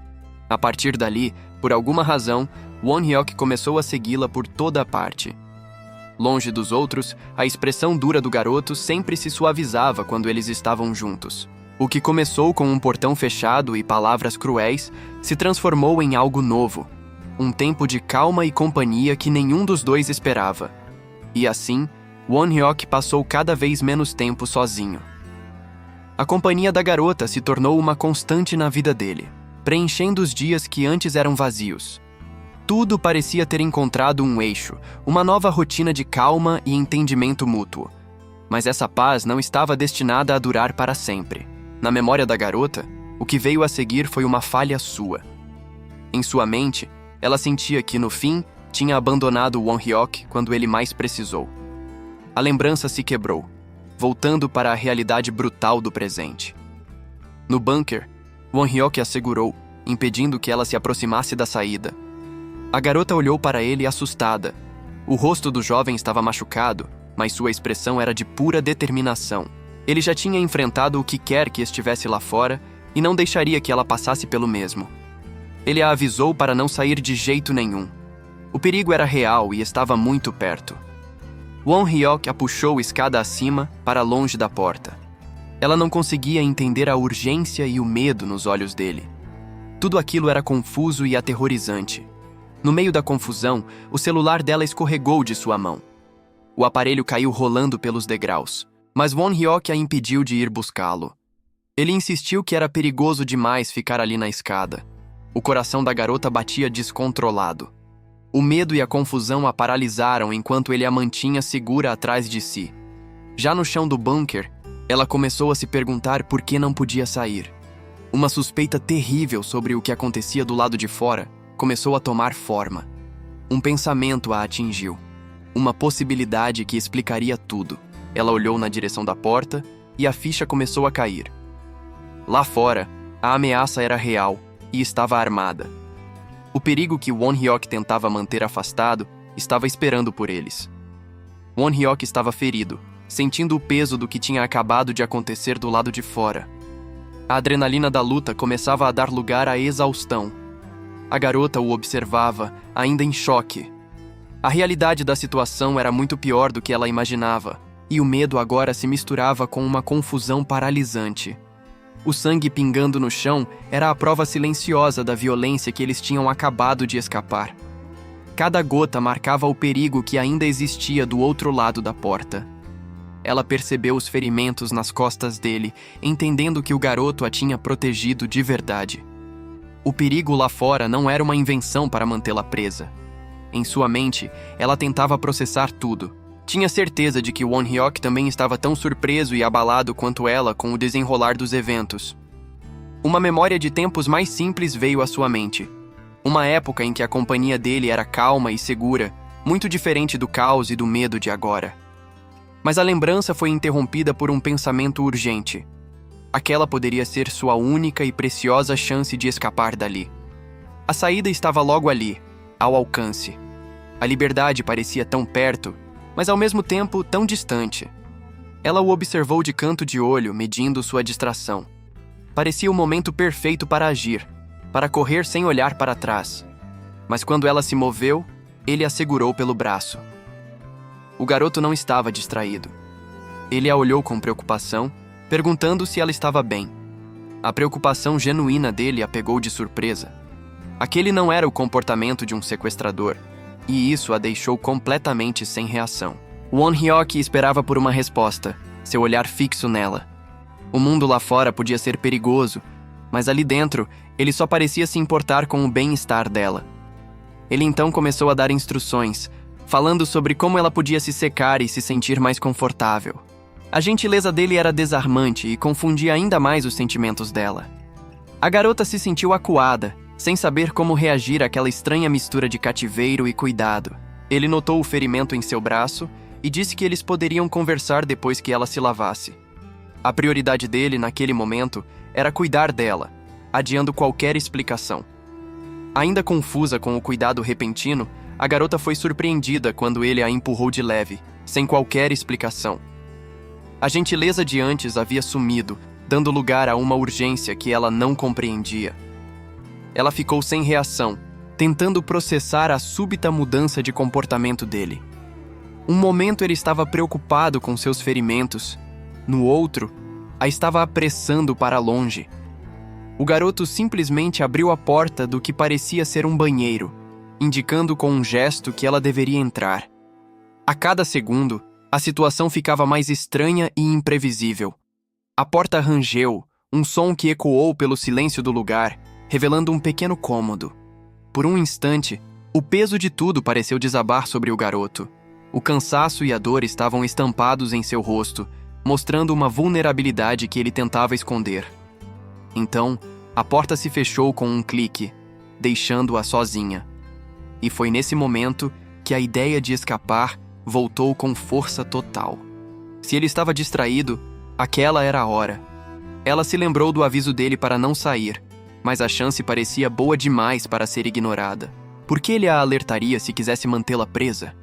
A partir dali, por alguma razão, Won-hyuk começou a segui-la por toda a parte. Longe dos outros, a expressão dura do garoto sempre se suavizava quando eles estavam juntos. O que começou com um portão fechado e palavras cruéis se transformou em algo novo. Um tempo de calma e companhia que nenhum dos dois esperava. E assim, Won-hyuk passou cada vez menos tempo sozinho. A companhia da garota se tornou uma constante na vida dele, preenchendo os dias que antes eram vazios. Tudo parecia ter encontrado um eixo, uma nova rotina de calma e entendimento mútuo. Mas essa paz não estava destinada a durar para sempre. Na memória da garota, o que veio a seguir foi uma falha sua. Em sua mente, ela sentia que, no fim, tinha abandonado Won-hyuk quando ele mais precisou. A lembrança se quebrou, voltando para a realidade brutal do presente. No bunker, Won-hyuk a segurou, impedindo que ela se aproximasse da saída. A garota olhou para ele assustada. O rosto do jovem estava machucado, mas sua expressão era de pura determinação. Ele já tinha enfrentado o que quer que estivesse lá fora e não deixaria que ela passasse pelo mesmo. Ele a avisou para não sair de jeito nenhum. O perigo era real e estava muito perto. Won-hyuk a puxou escada acima para longe da porta. Ela não conseguia entender a urgência e o medo nos olhos dele. Tudo aquilo era confuso e aterrorizante. No meio da confusão, o celular dela escorregou de sua mão. O aparelho caiu rolando pelos degraus, mas Won-hyuk a impediu de ir buscá-lo. Ele insistiu que era perigoso demais ficar ali na escada. O coração da garota batia descontrolado. O medo e a confusão a paralisaram enquanto ele a mantinha segura atrás de si. Já no chão do bunker, ela começou a se perguntar por que não podia sair. Uma suspeita terrível sobre o que acontecia do lado de fora começou a tomar forma. Um pensamento a atingiu. Uma possibilidade que explicaria tudo. Ela olhou na direção da porta e a ficha começou a cair. Lá fora, a ameaça era real e estava armada. O perigo que Won-hyuk tentava manter afastado estava esperando por eles. Won-hyuk estava ferido, sentindo o peso do que tinha acabado de acontecer do lado de fora. A adrenalina da luta começava a dar lugar à exaustão. A garota o observava, ainda em choque. A realidade da situação era muito pior do que ela imaginava, e o medo agora se misturava com uma confusão paralisante. O sangue pingando no chão era a prova silenciosa da violência que eles tinham acabado de escapar. Cada gota marcava o perigo que ainda existia do outro lado da porta. Ela percebeu os ferimentos nas costas dele, entendendo que o garoto a tinha protegido de verdade. O perigo lá fora não era uma invenção para mantê-la presa. Em sua mente, ela tentava processar tudo. Tinha certeza de que Won-hyuk também estava tão surpreso e abalado quanto ela com o desenrolar dos eventos. Uma memória de tempos mais simples veio à sua mente. Uma época em que a companhia dele era calma e segura, muito diferente do caos e do medo de agora. Mas a lembrança foi interrompida por um pensamento urgente. Aquela poderia ser sua única e preciosa chance de escapar dali. A saída estava logo ali, ao alcance. A liberdade parecia tão perto, mas ao mesmo tempo tão distante. Ela o observou de canto de olho, medindo sua distração. Parecia o momento perfeito para agir, para correr sem olhar para trás. Mas quando ela se moveu, ele a segurou pelo braço. O garoto não estava distraído. Ele a olhou com preocupação, perguntando se ela estava bem. A preocupação genuína dele a pegou de surpresa. Aquele não era o comportamento de um sequestrador, e isso a deixou completamente sem reação. Won-hyuk esperava por uma resposta, seu olhar fixo nela. O mundo lá fora podia ser perigoso, mas ali dentro, ele só parecia se importar com o bem-estar dela. Ele então começou a dar instruções, falando sobre como ela podia se secar e se sentir mais confortável. A gentileza dele era desarmante e confundia ainda mais os sentimentos dela. A garota se sentiu acuada, sem saber como reagir àquela estranha mistura de cativeiro e cuidado. Ele notou o ferimento em seu braço e disse que eles poderiam conversar depois que ela se lavasse. A prioridade dele, naquele momento, era cuidar dela, adiando qualquer explicação. Ainda confusa com o cuidado repentino, a garota foi surpreendida quando ele a empurrou de leve, sem qualquer explicação. A gentileza de antes havia sumido, dando lugar a uma urgência que ela não compreendia. Ela ficou sem reação, tentando processar a súbita mudança de comportamento dele. Um momento ele estava preocupado com seus ferimentos, no outro, a estava apressando para longe. O garoto simplesmente abriu a porta do que parecia ser um banheiro, indicando com um gesto que ela deveria entrar. A cada segundo, a situação ficava mais estranha e imprevisível. A porta rangeu, um som que ecoou pelo silêncio do lugar, revelando um pequeno cômodo. Por um instante, o peso de tudo pareceu desabar sobre o garoto. O cansaço e a dor estavam estampados em seu rosto, mostrando uma vulnerabilidade que ele tentava esconder. Então, a porta se fechou com um clique, deixando-a sozinha. E foi nesse momento que a ideia de escapar voltou com força total. Se ele estava distraído, aquela era a hora. Ela se lembrou do aviso dele para não sair, mas a chance parecia boa demais para ser ignorada. Por que ele a alertaria se quisesse mantê-la presa?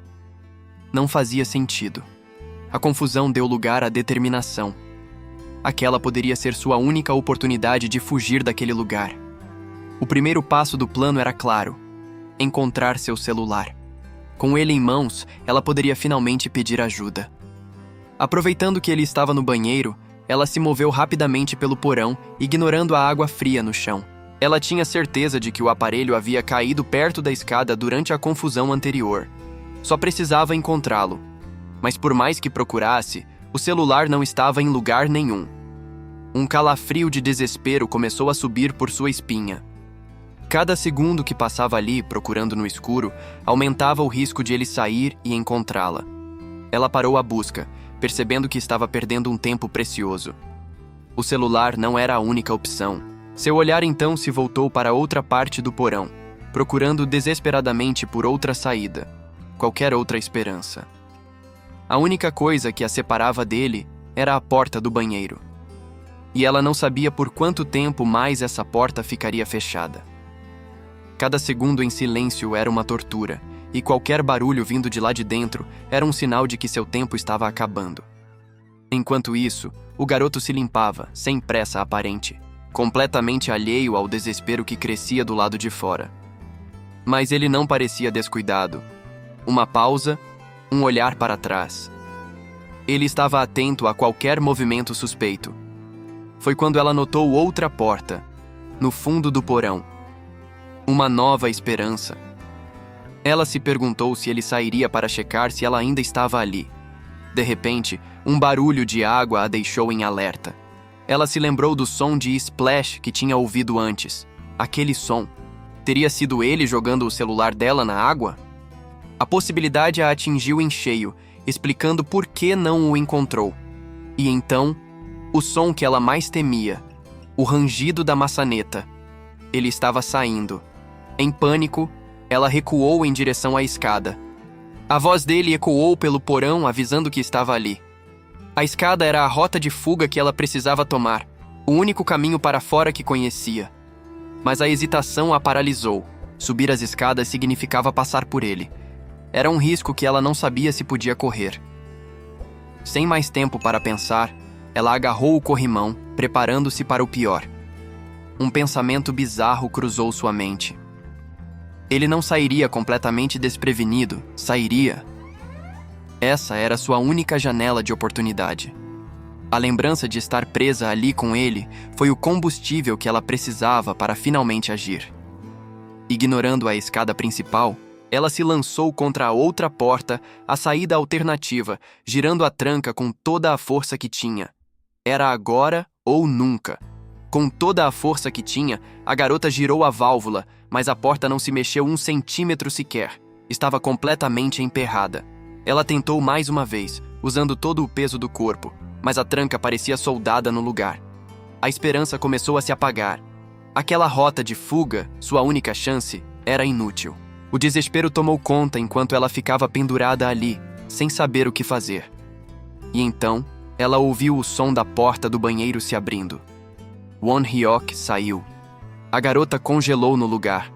Não fazia sentido. A confusão deu lugar à determinação. Aquela poderia ser sua única oportunidade de fugir daquele lugar. O primeiro passo do plano era claro: encontrar seu celular. Com ele em mãos, ela poderia finalmente pedir ajuda. Aproveitando que ele estava no banheiro, ela se moveu rapidamente pelo porão, ignorando a água fria no chão. Ela tinha certeza de que o aparelho havia caído perto da escada durante a confusão anterior. Só precisava encontrá-lo. Mas por mais que procurasse, o celular não estava em lugar nenhum. Um calafrio de desespero começou a subir por sua espinha. Cada segundo que passava ali, procurando no escuro, aumentava o risco de ele sair e encontrá-la. Ela parou a busca, percebendo que estava perdendo um tempo precioso. O celular não era a única opção. Seu olhar então se voltou para outra parte do porão, procurando desesperadamente por outra saída, qualquer outra esperança. A única coisa que a separava dele era a porta do banheiro. E ela não sabia por quanto tempo mais essa porta ficaria fechada. Cada segundo em silêncio era uma tortura, e qualquer barulho vindo de lá de dentro era um sinal de que seu tempo estava acabando. Enquanto isso, o garoto se limpava, sem pressa aparente, completamente alheio ao desespero que crescia do lado de fora. Mas ele não parecia descuidado. Uma pausa, um olhar para trás. Ele estava atento a qualquer movimento suspeito. Foi quando ela notou outra porta, no fundo do porão. Uma nova esperança. Ela se perguntou se ele sairia para checar se ela ainda estava ali. De repente, um barulho de água a deixou em alerta. Ela se lembrou do som de splash que tinha ouvido antes. Aquele som. Teria sido ele jogando o celular dela na água? A possibilidade a atingiu em cheio, explicando por que não o encontrou. E então, o som que ela mais temia, o rangido da maçaneta. Ele estava saindo. Em pânico, ela recuou em direção à escada. A voz dele ecoou pelo porão, avisando que estava ali. A escada era a rota de fuga que ela precisava tomar, o único caminho para fora que conhecia. Mas a hesitação a paralisou. Subir as escadas significava passar por ele. Era um risco que ela não sabia se podia correr. Sem mais tempo para pensar, ela agarrou o corrimão, preparando-se para o pior. Um pensamento bizarro cruzou sua mente. Ele não sairia completamente desprevenido, sairia. Essa era sua única janela de oportunidade. A lembrança de estar presa ali com ele foi o combustível que ela precisava para finalmente agir. Ignorando a escada principal, ela se lançou contra a outra porta, a saída alternativa, girando a tranca com toda a força que tinha. Era agora ou nunca. Com toda a força que tinha, a garota girou a válvula, mas a porta não se mexeu 1 centímetro sequer. Estava completamente emperrada. Ela tentou mais uma vez, usando todo o peso do corpo, mas a tranca parecia soldada no lugar. A esperança começou a se apagar. Aquela rota de fuga, sua única chance, era inútil. O desespero tomou conta enquanto ela ficava pendurada ali, sem saber o que fazer. E então, ela ouviu o som da porta do banheiro se abrindo. Won-hyuk saiu. A garota congelou no lugar,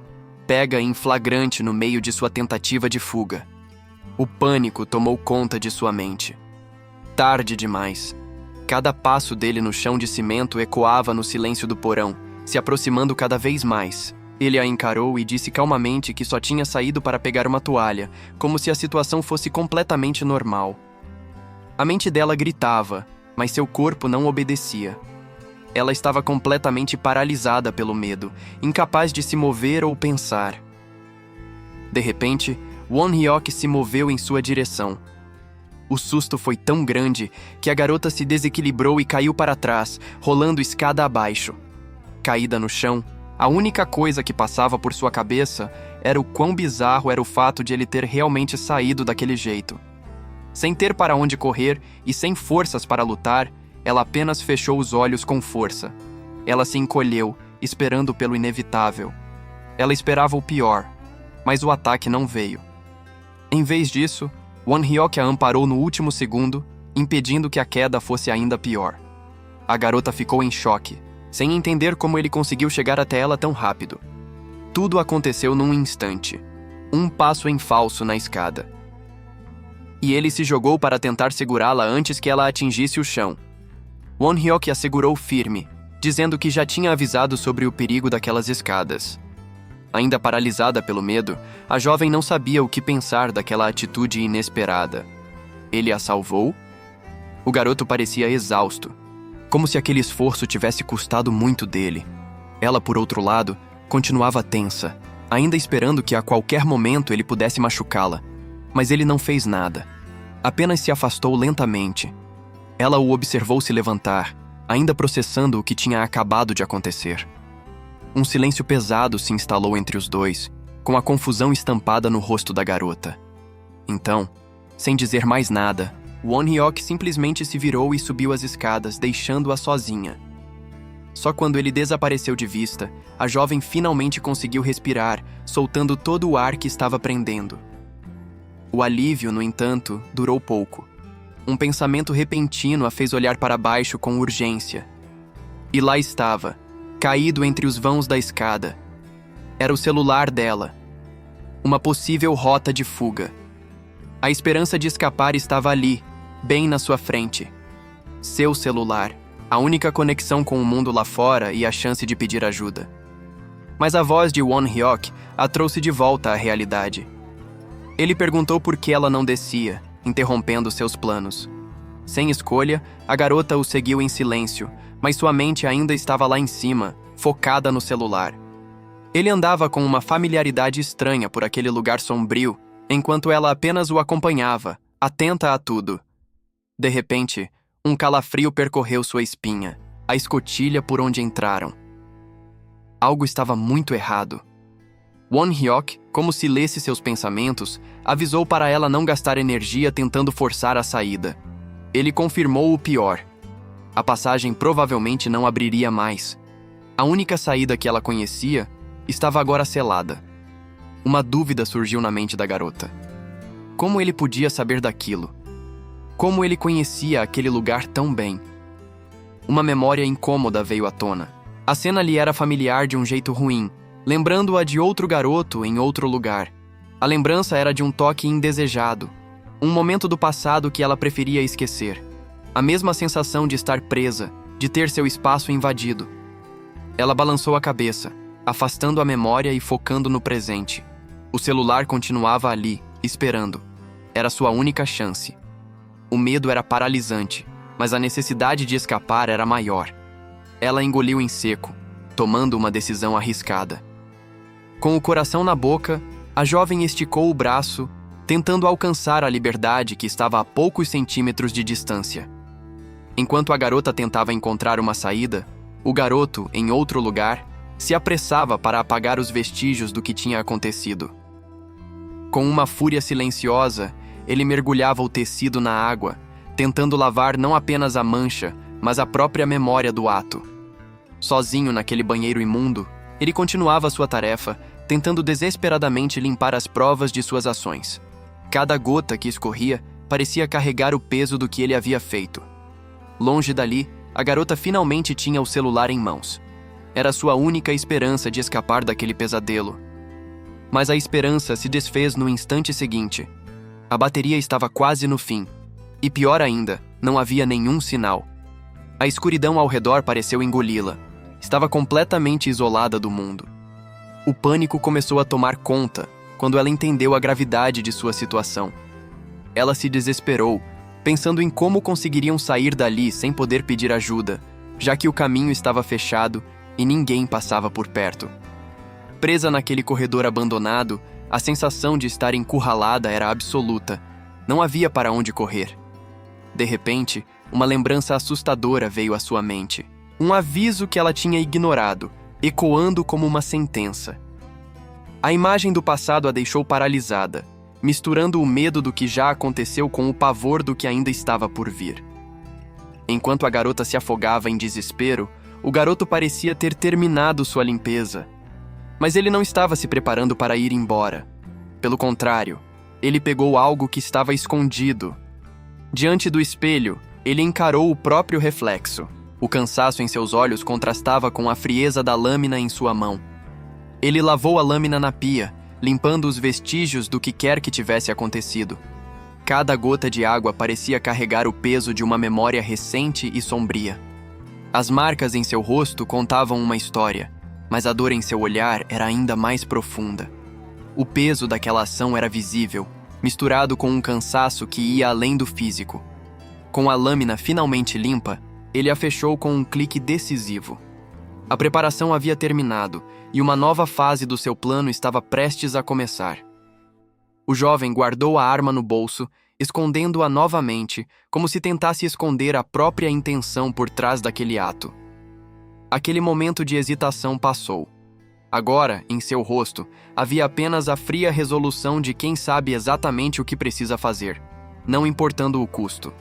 pega em flagrante no meio de sua tentativa de fuga. O pânico tomou conta de sua mente. Tarde demais. Cada passo dele no chão de cimento ecoava no silêncio do porão, se aproximando cada vez mais. Ele a encarou e disse calmamente que só tinha saído para pegar uma toalha, como se a situação fosse completamente normal. A mente dela gritava, mas seu corpo não obedecia. Ela estava completamente paralisada pelo medo, incapaz de se mover ou pensar. De repente, Won-hyuk se moveu em sua direção. O susto foi tão grande que a garota se desequilibrou e caiu para trás, rolando escada abaixo. Caída no chão, a única coisa que passava por sua cabeça era o quão bizarro era o fato de ele ter realmente saído daquele jeito. Sem ter para onde correr e sem forças para lutar, ela apenas fechou os olhos com força. Ela se encolheu, esperando pelo inevitável. Ela esperava o pior, mas o ataque não veio. Em vez disso, Won-hyuk a amparou no último segundo, impedindo que a queda fosse ainda pior. A garota ficou em choque, sem entender como ele conseguiu chegar até ela tão rápido. Tudo aconteceu num instante. Um passo em falso na escada. E ele se jogou para tentar segurá-la antes que ela atingisse o chão. Won-hyuk a segurou firme, dizendo que já tinha avisado sobre o perigo daquelas escadas. Ainda paralisada pelo medo, a jovem não sabia o que pensar daquela atitude inesperada. Ele a salvou? O garoto parecia exausto, como se aquele esforço tivesse custado muito dele. Ela, por outro lado, continuava tensa, ainda esperando que a qualquer momento ele pudesse machucá-la. Mas ele não fez nada. Apenas se afastou lentamente. Ela o observou se levantar, ainda processando o que tinha acabado de acontecer. Um silêncio pesado se instalou entre os dois, com a confusão estampada no rosto da garota. Então, sem dizer mais nada, Won-hyuk simplesmente se virou e subiu as escadas, deixando-a sozinha. Só quando ele desapareceu de vista, a jovem finalmente conseguiu respirar, soltando todo o ar que estava prendendo. O alívio, no entanto, durou pouco. Um pensamento repentino a fez olhar para baixo com urgência. E lá estava, caído entre os vãos da escada. Era o celular dela. Uma possível rota de fuga. A esperança de escapar estava ali, bem na sua frente. Seu celular, a única conexão com o mundo lá fora e a chance de pedir ajuda. Mas a voz de Won-hyuk a trouxe de volta à realidade. Ele perguntou por que ela não descia, interrompendo seus planos. Sem escolha, a garota o seguiu em silêncio, mas sua mente ainda estava lá em cima, focada no celular. Ele andava com uma familiaridade estranha por aquele lugar sombrio, enquanto ela apenas o acompanhava, atenta a tudo. De repente, um calafrio percorreu sua espinha, a escotilha por onde entraram. Algo estava muito errado. Won-hyuk, como se lesse seus pensamentos, avisou para ela não gastar energia tentando forçar a saída. Ele confirmou o pior. A passagem provavelmente não abriria mais. A única saída que ela conhecia estava agora selada. Uma dúvida surgiu na mente da garota. Como ele podia saber daquilo? Como ele conhecia aquele lugar tão bem? Uma memória incômoda veio à tona. A cena lhe era familiar de um jeito ruim, lembrando-a de outro garoto em outro lugar. A lembrança era de um toque indesejado, um momento do passado que ela preferia esquecer. A mesma sensação de estar presa, de ter seu espaço invadido. Ela balançou a cabeça, afastando a memória e focando no presente. O celular continuava ali, esperando. Era sua única chance. O medo era paralisante, mas a necessidade de escapar era maior. Ela engoliu em seco, tomando uma decisão arriscada. Com o coração na boca, a jovem esticou o braço, tentando alcançar a liberdade que estava a poucos centímetros de distância. Enquanto a garota tentava encontrar uma saída, o garoto, em outro lugar, se apressava para apagar os vestígios do que tinha acontecido. Com uma fúria silenciosa, ele mergulhava o tecido na água, tentando lavar não apenas a mancha, mas a própria memória do ato. Sozinho naquele banheiro imundo, ele continuava sua tarefa, tentando desesperadamente limpar as provas de suas ações. Cada gota que escorria parecia carregar o peso do que ele havia feito. Longe dali, a garota finalmente tinha o celular em mãos. Era sua única esperança de escapar daquele pesadelo. Mas a esperança se desfez no instante seguinte. A bateria estava quase no fim. E pior ainda, não havia nenhum sinal. A escuridão ao redor pareceu engoli-la. Estava completamente isolada do mundo. O pânico começou a tomar conta quando ela entendeu a gravidade de sua situação. Ela se desesperou, pensando em como conseguiriam sair dali sem poder pedir ajuda, já que o caminho estava fechado e ninguém passava por perto. Presa naquele corredor abandonado, a sensação de estar encurralada era absoluta. Não havia para onde correr. De repente, uma lembrança assustadora veio à sua mente. Um aviso que ela tinha ignorado, ecoando como uma sentença. A imagem do passado a deixou paralisada, misturando o medo do que já aconteceu com o pavor do que ainda estava por vir. Enquanto a garota se afogava em desespero, o garoto parecia ter terminado sua limpeza. Mas ele não estava se preparando para ir embora. Pelo contrário, ele pegou algo que estava escondido. Diante do espelho, ele encarou o próprio reflexo. O cansaço em seus olhos contrastava com a frieza da lâmina em sua mão. Ele lavou a lâmina na pia, limpando os vestígios do que quer que tivesse acontecido. Cada gota de água parecia carregar o peso de uma memória recente e sombria. As marcas em seu rosto contavam uma história, mas a dor em seu olhar era ainda mais profunda. O peso daquela ação era visível, misturado com um cansaço que ia além do físico. Com a lâmina finalmente limpa, ele a fechou com um clique decisivo. A preparação havia terminado e uma nova fase do seu plano estava prestes a começar. O jovem guardou a arma no bolso, escondendo-a novamente, como se tentasse esconder a própria intenção por trás daquele ato. Aquele momento de hesitação passou. Agora, em seu rosto, havia apenas a fria resolução de quem sabe exatamente o que precisa fazer, não importando o custo.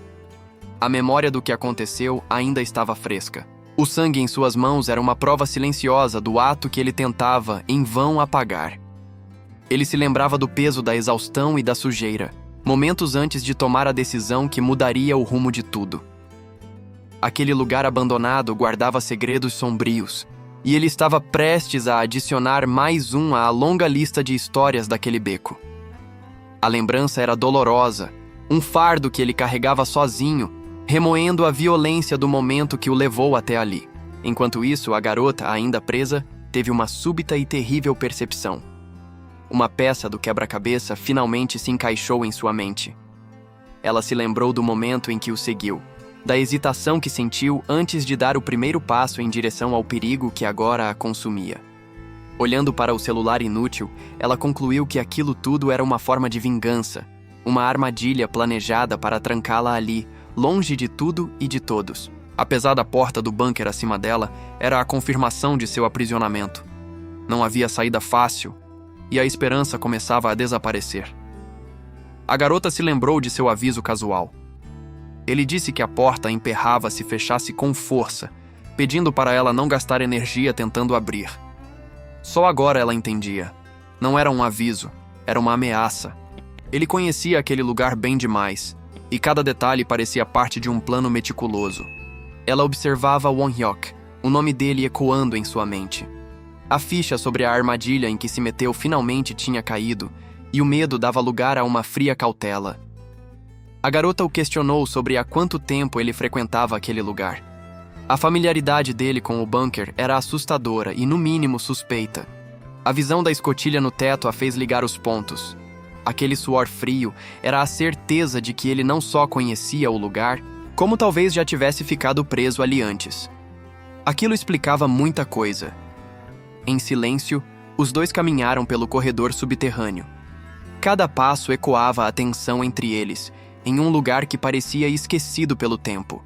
A memória do que aconteceu ainda estava fresca. O sangue em suas mãos era uma prova silenciosa do ato que ele tentava, em vão, apagar. Ele se lembrava do peso da exaustão e da sujeira, momentos antes de tomar a decisão que mudaria o rumo de tudo. Aquele lugar abandonado guardava segredos sombrios, e ele estava prestes a adicionar mais um à longa lista de histórias daquele beco. A lembrança era dolorosa, um fardo que ele carregava sozinho, remoendo a violência do momento que o levou até ali. Enquanto isso, a garota, ainda presa, teve uma súbita e terrível percepção. Uma peça do quebra-cabeça finalmente se encaixou em sua mente. Ela se lembrou do momento em que o seguiu, da hesitação que sentiu antes de dar o primeiro passo em direção ao perigo que agora a consumia. Olhando para o celular inútil, ela concluiu que aquilo tudo era uma forma de vingança, uma armadilha planejada para trancá-la ali, longe de tudo e de todos. Apesar da porta do bunker acima dela, era a confirmação de seu aprisionamento. Não havia saída fácil, e a esperança começava a desaparecer. A garota se lembrou de seu aviso casual. Ele disse que a porta emperrava se fechasse com força, pedindo para ela não gastar energia tentando abrir. Só agora ela entendia. Não era um aviso, era uma ameaça. Ele conhecia aquele lugar bem demais, e cada detalhe parecia parte de um plano meticuloso. Ela observava Won-hyuk, o nome dele ecoando em sua mente. A ficha sobre a armadilha em que se meteu finalmente tinha caído, e o medo dava lugar a uma fria cautela. A garota o questionou sobre há quanto tempo ele frequentava aquele lugar. A familiaridade dele com o bunker era assustadora e, no mínimo, suspeita. A visão da escotilha no teto a fez ligar os pontos. Aquele suor frio era a certeza de que ele não só conhecia o lugar, como talvez já tivesse ficado preso ali antes. Aquilo explicava muita coisa. Em silêncio, os dois caminharam pelo corredor subterrâneo. Cada passo ecoava a tensão entre eles, em um lugar que parecia esquecido pelo tempo.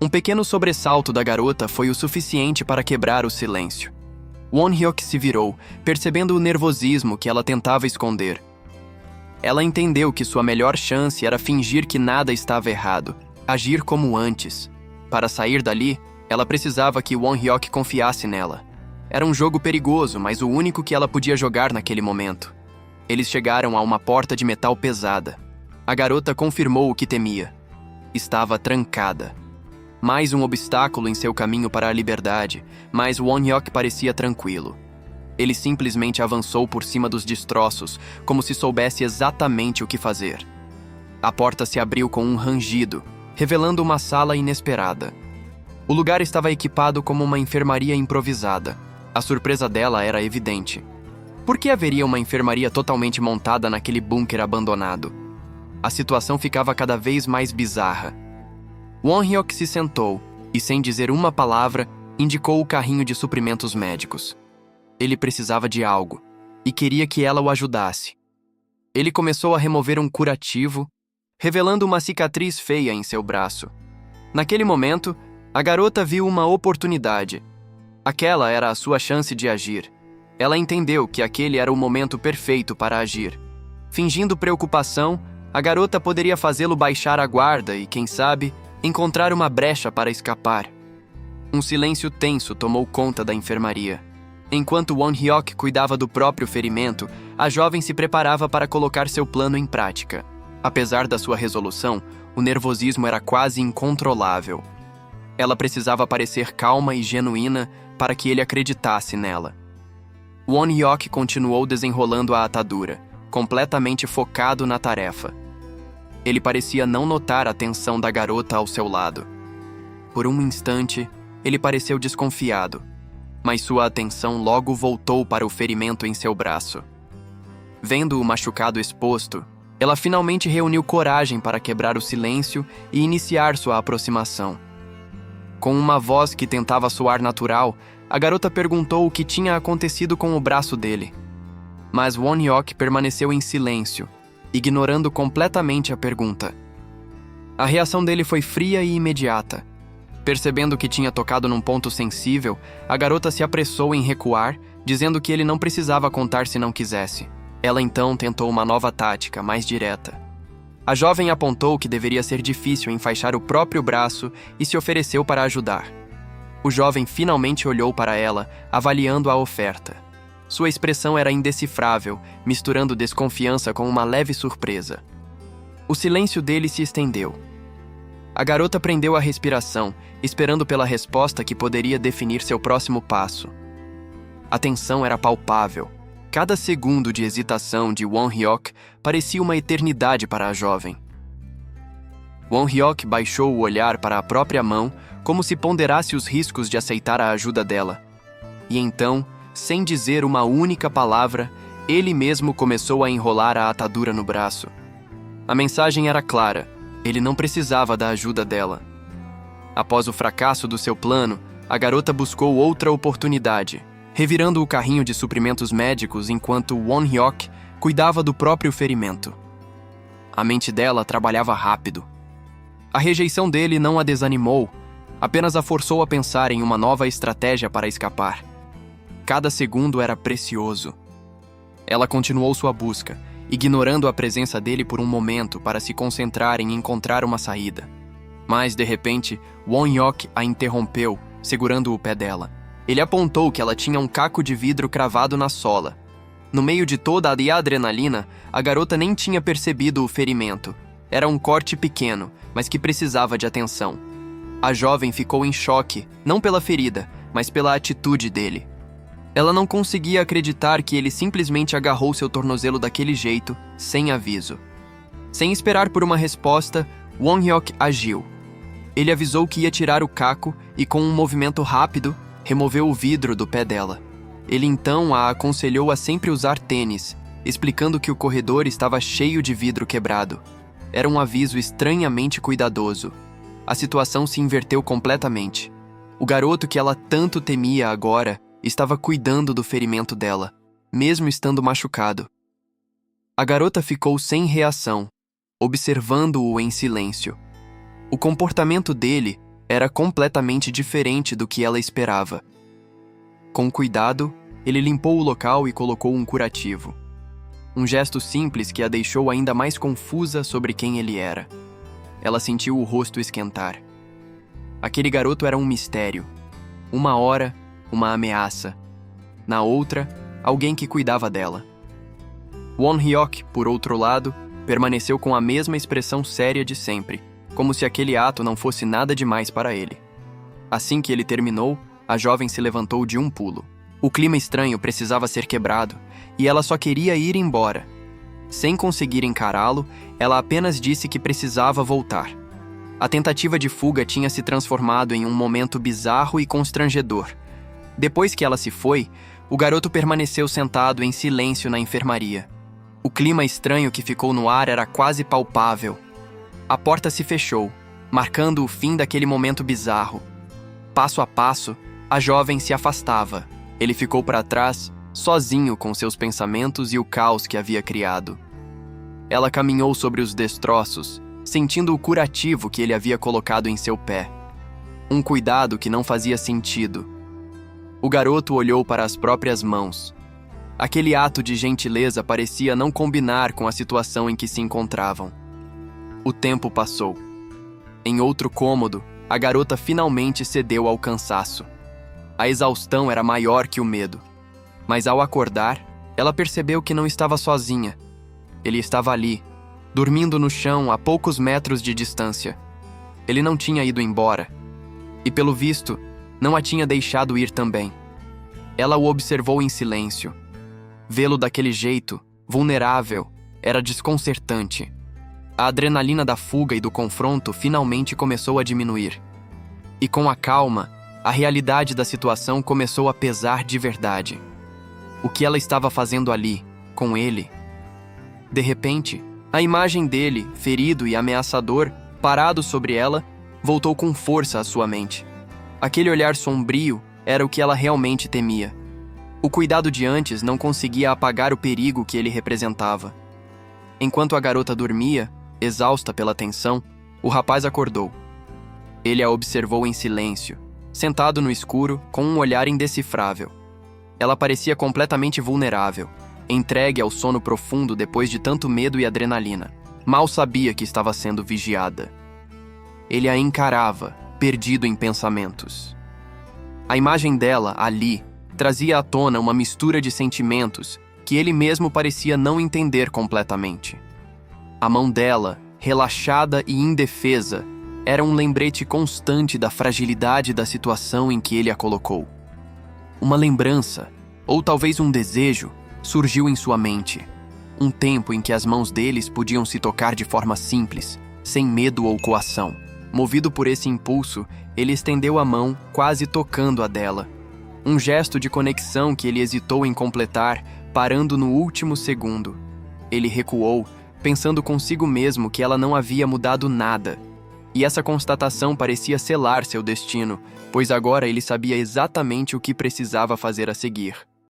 Um pequeno sobressalto da garota foi o suficiente para quebrar o silêncio. Won-hyuk se virou, percebendo o nervosismo que ela tentava esconder. Ela entendeu que sua melhor chance era fingir que nada estava errado, agir como antes. Para sair dali, ela precisava que Won-hyuk confiasse nela. Era um jogo perigoso, mas o único que ela podia jogar naquele momento. Eles chegaram a uma porta de metal pesada. A garota confirmou o que temia. Estava trancada. Mais um obstáculo em seu caminho para a liberdade, mas Won-hyuk parecia tranquilo. Ele simplesmente avançou por cima dos destroços, como se soubesse exatamente o que fazer. A porta se abriu com um rangido, revelando uma sala inesperada. O lugar estava equipado como uma enfermaria improvisada. A surpresa dela era evidente. Por que haveria uma enfermaria totalmente montada naquele bunker abandonado? A situação ficava cada vez mais bizarra. Won-hyuk se sentou e, sem dizer uma palavra, indicou o carrinho de suprimentos médicos. Ele precisava de algo e queria que ela o ajudasse. Ele começou a remover um curativo, revelando uma cicatriz feia em seu braço. Naquele momento, a garota viu uma oportunidade. Aquela era a sua chance de agir. Ela entendeu que aquele era o momento perfeito para agir. Fingindo preocupação, a garota poderia fazê-lo baixar a guarda e, quem sabe, encontrar uma brecha para escapar. Um silêncio tenso tomou conta da enfermaria. Enquanto Won-hyuk cuidava do próprio ferimento, a jovem se preparava para colocar seu plano em prática. Apesar da sua resolução, o nervosismo era quase incontrolável. Ela precisava parecer calma e genuína para que ele acreditasse nela. Won-hyuk continuou desenrolando a atadura, completamente focado na tarefa. Ele parecia não notar a tensão da garota ao seu lado. Por um instante, ele pareceu desconfiado, mas sua atenção logo voltou para o ferimento em seu braço. Vendo o machucado exposto, ela finalmente reuniu coragem para quebrar o silêncio e iniciar sua aproximação. Com uma voz que tentava soar natural, a garota perguntou o que tinha acontecido com o braço dele. Mas Won-hyuk permaneceu em silêncio, ignorando completamente a pergunta. A reação dele foi fria e imediata. Percebendo que tinha tocado num ponto sensível, a garota se apressou em recuar, dizendo que ele não precisava contar se não quisesse. Ela então tentou uma nova tática, mais direta. A jovem apontou que deveria ser difícil enfaixar o próprio braço e se ofereceu para ajudar. O jovem finalmente olhou para ela, avaliando a oferta. Sua expressão era indecifrável, misturando desconfiança com uma leve surpresa. O silêncio dele se estendeu. A garota prendeu a respiração, esperando pela resposta que poderia definir seu próximo passo. A tensão era palpável. Cada segundo de hesitação de Won-hyuk parecia uma eternidade para a jovem. Won-hyuk baixou o olhar para a própria mão, como se ponderasse os riscos de aceitar a ajuda dela. E então, sem dizer uma única palavra, ele mesmo começou a enrolar a atadura no braço. A mensagem era clara: ele não precisava da ajuda dela. Após o fracasso do seu plano, a garota buscou outra oportunidade, revirando o carrinho de suprimentos médicos enquanto Won-hyuk cuidava do próprio ferimento. A mente dela trabalhava rápido. A rejeição dele não a desanimou, apenas a forçou a pensar em uma nova estratégia para escapar. Cada segundo era precioso. Ela continuou sua busca, ignorando a presença dele por um momento para se concentrar em encontrar uma saída. Mas, de repente, Won-hyuk a interrompeu, segurando o pé dela. Ele apontou que ela tinha um caco de vidro cravado na sola. No meio de toda a adrenalina, a garota nem tinha percebido o ferimento. Era um corte pequeno, mas que precisava de atenção. A jovem ficou em choque, não pela ferida, mas pela atitude dele. Ela não conseguia acreditar que ele simplesmente agarrou seu tornozelo daquele jeito, sem aviso. Sem esperar por uma resposta, Won-hyuk agiu. Ele avisou que ia tirar o caco e, com um movimento rápido, removeu o vidro do pé dela. Ele então a aconselhou a sempre usar tênis, explicando que o corredor estava cheio de vidro quebrado. Era um aviso estranhamente cuidadoso. A situação se inverteu completamente. O garoto que ela tanto temia agora estava cuidando do ferimento dela, mesmo estando machucado. A garota ficou sem reação, observando-o em silêncio. O comportamento dele era completamente diferente do que ela esperava. Com cuidado, ele limpou o local e colocou um curativo. Um gesto simples que a deixou ainda mais confusa sobre quem ele era. Ela sentiu o rosto esquentar. Aquele garoto era um mistério. Uma hora, uma ameaça. Na outra, alguém que cuidava dela. Won-hyuk, por outro lado, permaneceu com a mesma expressão séria de sempre, como se aquele ato não fosse nada demais para ele. Assim que ele terminou, a jovem se levantou de um pulo. O clima estranho precisava ser quebrado, e ela só queria ir embora. Sem conseguir encará-lo, ela apenas disse que precisava voltar. A tentativa de fuga tinha se transformado em um momento bizarro e constrangedor. Depois que ela se foi, o garoto permaneceu sentado em silêncio na enfermaria. O clima estranho que ficou no ar era quase palpável. A porta se fechou, marcando o fim daquele momento bizarro. Passo a passo, a jovem se afastava. Ele ficou para trás, sozinho com seus pensamentos e o caos que havia criado. Ela caminhou sobre os destroços, sentindo o curativo que ele havia colocado em seu pé. Um cuidado que não fazia sentido. O garoto olhou para as próprias mãos. Aquele ato de gentileza parecia não combinar com a situação em que se encontravam. O tempo passou. Em outro cômodo, a garota finalmente cedeu ao cansaço. A exaustão era maior que o medo. Mas ao acordar, ela percebeu que não estava sozinha. Ele estava ali, dormindo no chão a poucos metros de distância. Ele não tinha ido embora. E, pelo visto, não a tinha deixado ir também. Ela o observou em silêncio. Vê-lo daquele jeito, vulnerável, era desconcertante. A adrenalina da fuga e do confronto finalmente começou a diminuir. E com a calma, a realidade da situação começou a pesar de verdade. O que ela estava fazendo ali, com ele? De repente, a imagem dele, ferido e ameaçador, parado sobre ela, voltou com força à sua mente. Aquele olhar sombrio era o que ela realmente temia. O cuidado de antes não conseguia apagar o perigo que ele representava. Enquanto a garota dormia, exausta pela tensão, o rapaz acordou. Ele a observou em silêncio, sentado no escuro, com um olhar indecifrável. Ela parecia completamente vulnerável, entregue ao sono profundo depois de tanto medo e adrenalina. Mal sabia que estava sendo vigiada. Ele a encarava, perdido em pensamentos. A imagem dela, ali, trazia à tona uma mistura de sentimentos que ele mesmo parecia não entender completamente. A mão dela, relaxada e indefesa, era um lembrete constante da fragilidade da situação em que ele a colocou. Uma lembrança, ou talvez um desejo, surgiu em sua mente. Um tempo em que as mãos deles podiam se tocar de forma simples, sem medo ou coação. Movido por esse impulso, ele estendeu a mão, quase tocando a dela. Um gesto de conexão que ele hesitou em completar, parando no último segundo. Ele recuou, pensando consigo mesmo que ela não havia mudado nada. E essa constatação parecia selar seu destino, pois agora ele sabia exatamente o que precisava fazer a seguir.